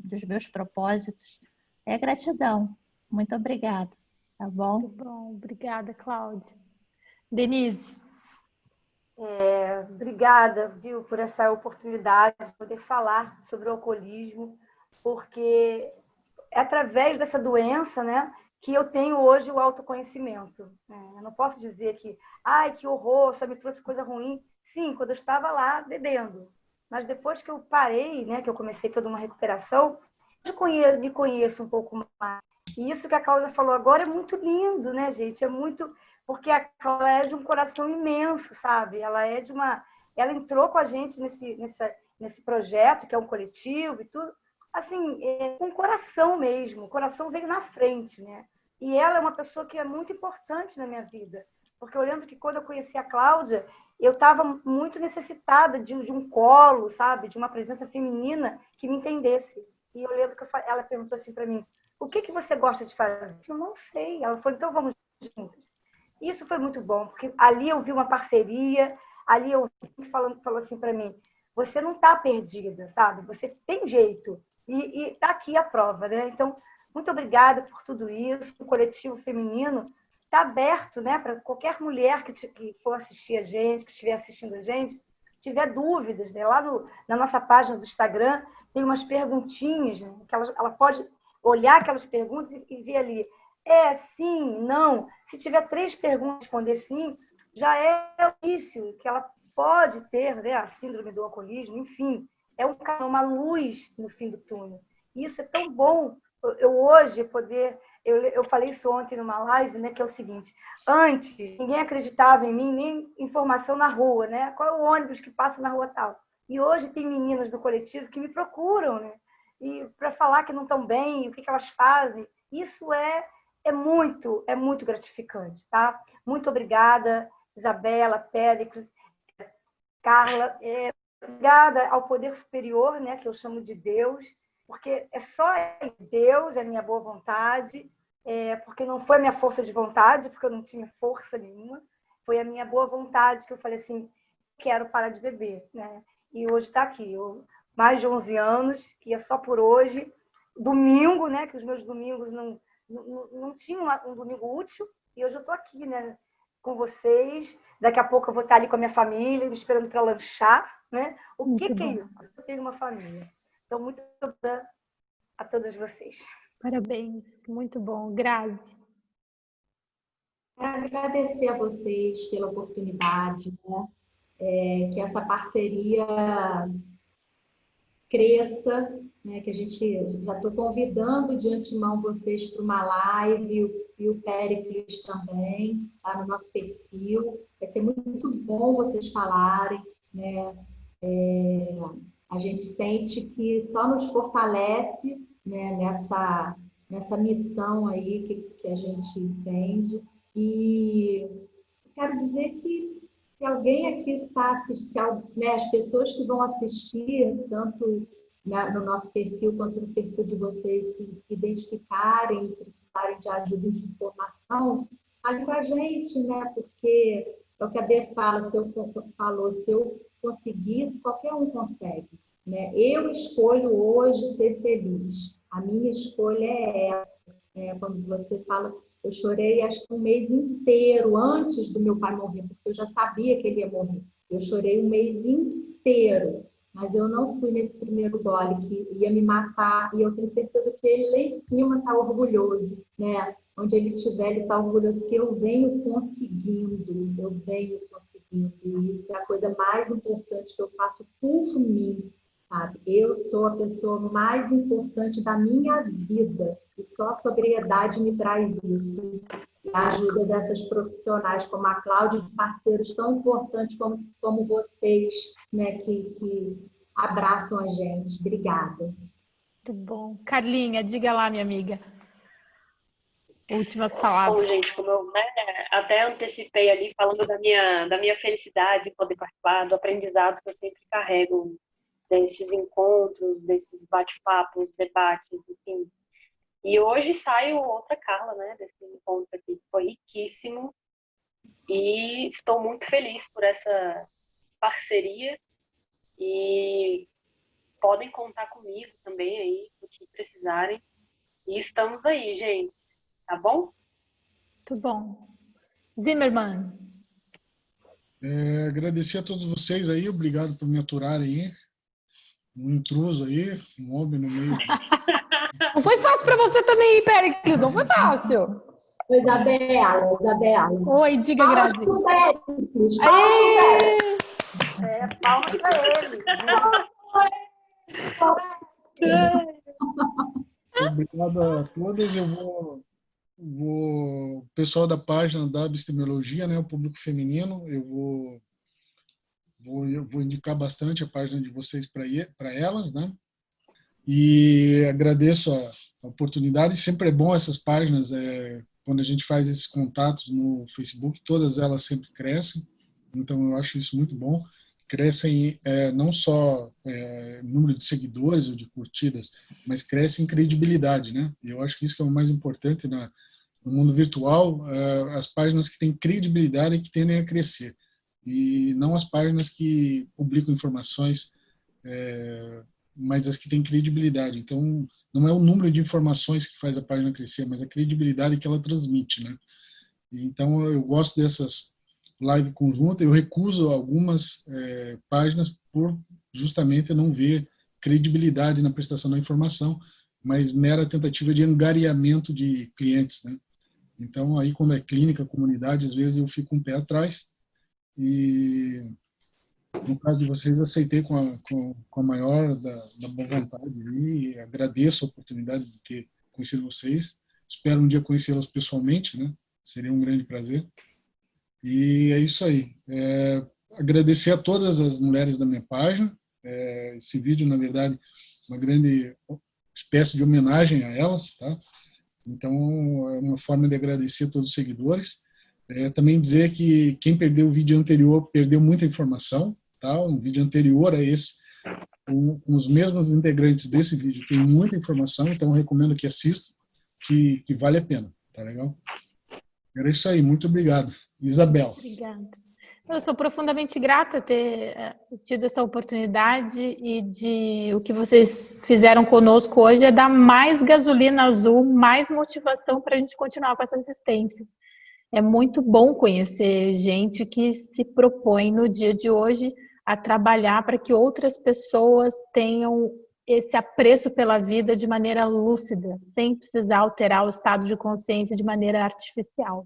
dos meus propósitos. É gratidão. Muito obrigada. Tá bom? Muito bom. Obrigada, Cláudia. Denise. Obrigada, viu, por essa oportunidade de poder falar sobre o alcoolismo, porque é através dessa doença, né, que eu tenho hoje o autoconhecimento. Eu não posso dizer que, ai, que horror, só me trouxe coisa ruim. Sim, quando eu estava lá bebendo. Mas depois que eu parei, né, que eu comecei toda uma recuperação, eu me conheço um pouco mais. E isso que a Cláudia falou agora é muito lindo, né, gente? É muito... Porque a Cláudia é de um coração imenso, sabe? Ela é de uma... Ela entrou com a gente nesse projeto, que é um coletivo e tudo, assim, com o coração mesmo. O coração veio na frente, né? E ela é uma pessoa que é muito importante na minha vida. Porque eu lembro que quando eu conheci a Cláudia, eu estava muito necessitada de um colo, sabe? De uma presença feminina que me entendesse. E eu lembro que ela perguntou assim para mim, o que você gosta de fazer? Eu não sei. Ela falou, então vamos juntas. Isso foi muito bom, porque ali eu vi uma parceria, ali eu falou assim para mim, você não está perdida, sabe? Você tem jeito. E está aqui a prova, né? Então, muito obrigada por tudo isso. O coletivo feminino está aberto, né, para qualquer mulher que for assistir a gente, que estiver assistindo a gente, tiver dúvidas, né? Lá na nossa página do Instagram tem umas perguntinhas, né, que ela pode olhar aquelas perguntas e ver ali, sim, não. Se tiver 3 perguntas, responder sim, já é o início, que ela pode ter, né, a síndrome do alcoolismo, enfim, é uma luz no fim do túnel. E isso é tão bom, eu hoje poder... Eu falei isso ontem numa live, né, que é o seguinte, antes ninguém acreditava em mim, nem informação na rua, né? Qual é o ônibus que passa na rua tal? E hoje tem meninas do coletivo que me procuram, né? E para falar que não estão bem, o que elas fazem. Isso é muito gratificante, tá? Muito obrigada, Isabela, Péricles, Carla, obrigada ao poder superior, né, que eu chamo de Deus, porque é só Deus, é a minha boa vontade, porque não foi a minha força de vontade, porque eu não tinha força nenhuma, foi a minha boa vontade que eu falei assim, quero parar de beber, né? E hoje está aqui, mais de 11 anos, e é só por hoje, domingo, né, que os meus domingos não tinham um domingo útil, e hoje eu estou aqui, né, com vocês, daqui a pouco eu vou estar ali com a minha família, me esperando para lanchar, né? O que é isso? Eu tenho uma família. Então, muito obrigada a todas vocês. Parabéns, muito bom. Grazi. Agradecer a vocês pela oportunidade, né? Que essa parceria cresça, né? Que a gente já estou convidando de antemão vocês para uma live e o Péricles também, tá no nosso perfil. Vai ser muito bom vocês falarem, né? A gente sente que só nos fortalece, né, nessa missão aí que a gente entende. E quero dizer que se alguém aqui está assistindo, né, as pessoas que vão assistir, tanto no nosso perfil quanto no perfil de vocês, se identificarem e precisarem de ajuda de informação, fale com a gente, né? Porque é o que a Dê fala, se eu conseguir, qualquer um consegue, né? Eu escolho hoje ser feliz. A minha escolha é essa. Quando você fala, eu chorei acho que um mês inteiro antes do meu pai morrer, porque eu já sabia que ele ia morrer. Eu chorei um mês inteiro, mas eu não fui nesse primeiro gole que ia me matar, e eu tenho certeza que ele lá em cima está orgulhoso, né? Onde ele estiver, ele está orgulhoso, porque eu venho conseguindo, e isso é a coisa mais importante que eu faço por mim, sabe? Eu sou a pessoa mais importante da minha vida, e só a sobriedade me traz isso. E a ajuda dessas profissionais como a Cláudia, de parceiros tão importantes como vocês, né, que abraçam a gente. Obrigada. Muito bom. Carlinha, diga lá, minha amiga. Últimas palavras. Bom, gente, como eu até antecipei ali, falando da minha felicidade de poder participar do aprendizado que eu sempre carrego desses encontros, desses bate-papos, debates, enfim. E hoje saiu outra Carla, né, desse encontro aqui, que foi riquíssimo. E estou muito feliz por essa parceria. E podem contar comigo também aí, o que precisarem. E estamos aí, gente. Tá bom? Muito bom. Zimmermann. Agradecer a todos vocês aí, obrigado por me aturarem aí. Um intruso aí, um homem no meio. Não foi fácil para você também, Péricles, não foi fácil. Isabela. Oi, diga, Grazi. Palmas para ele. Obrigado a todas. O pessoal da página da Epistemologia, né, o público feminino, eu vou indicar bastante a página de vocês para elas, né? E agradeço a oportunidade. Sempre é bom essas páginas, quando a gente faz esses contatos no Facebook, todas elas sempre crescem. Então, eu acho isso muito bom. Crescem não só número de seguidores ou de curtidas, mas crescem em credibilidade, né? E eu acho que isso que é o mais importante no mundo virtual, as páginas que têm credibilidade e que tendem a crescer. E não as páginas que publicam informações, mas as que têm credibilidade. Então, não é o número de informações que faz a página crescer, mas a credibilidade que ela transmite, né? Então, eu gosto dessas live conjunta. Eu recuso algumas páginas por justamente não ver credibilidade na prestação da informação, mas mera tentativa de angariamento de clientes, né? Então, aí quando é clínica, comunidade, às vezes eu fico um pé atrás e, no caso de vocês, aceitei com a maior da boa vontade e agradeço a oportunidade de ter conhecido vocês. Espero um dia conhecê-las pessoalmente, né? Seria um grande prazer. E é isso aí. Agradecer a todas as mulheres da minha página. Esse vídeo, na verdade, uma grande espécie de homenagem a elas, tá? Então, é uma forma de agradecer a todos os seguidores. Também dizer que quem perdeu o vídeo anterior perdeu muita informação, tá? Um vídeo anterior a esse, com os mesmos integrantes desse vídeo, tem muita informação, então eu recomendo que assista, que vale a pena, tá legal? Era isso aí, muito obrigado. Isabel. Obrigada. Eu sou profundamente grata a ter tido essa oportunidade e o que vocês fizeram conosco hoje é dar mais gasolina azul, mais motivação para a gente continuar com essa assistência. É muito bom conhecer gente que se propõe no dia de hoje a trabalhar para que outras pessoas tenham esse apreço pela vida de maneira lúcida, sem precisar alterar o estado de consciência de maneira artificial.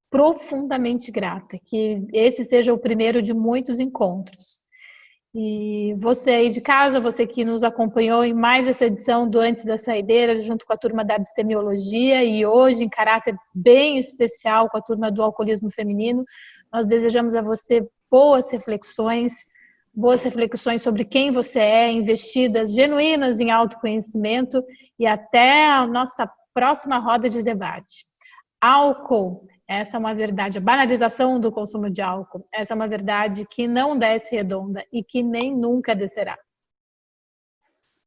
Profundamente grata, que esse seja o primeiro de muitos encontros. E você aí de casa, você que nos acompanhou em mais essa edição do Antes da Saideira, junto com a turma da Epistemologia, e hoje em caráter bem especial com a turma do Alcoolismo Feminino, nós desejamos a você boas reflexões sobre quem você é, investidas, genuínas em autoconhecimento, e até a nossa próxima roda de debate. Álcool. Essa é uma verdade, a banalização do consumo de álcool, essa é uma verdade que não desce redonda e que nem nunca descerá.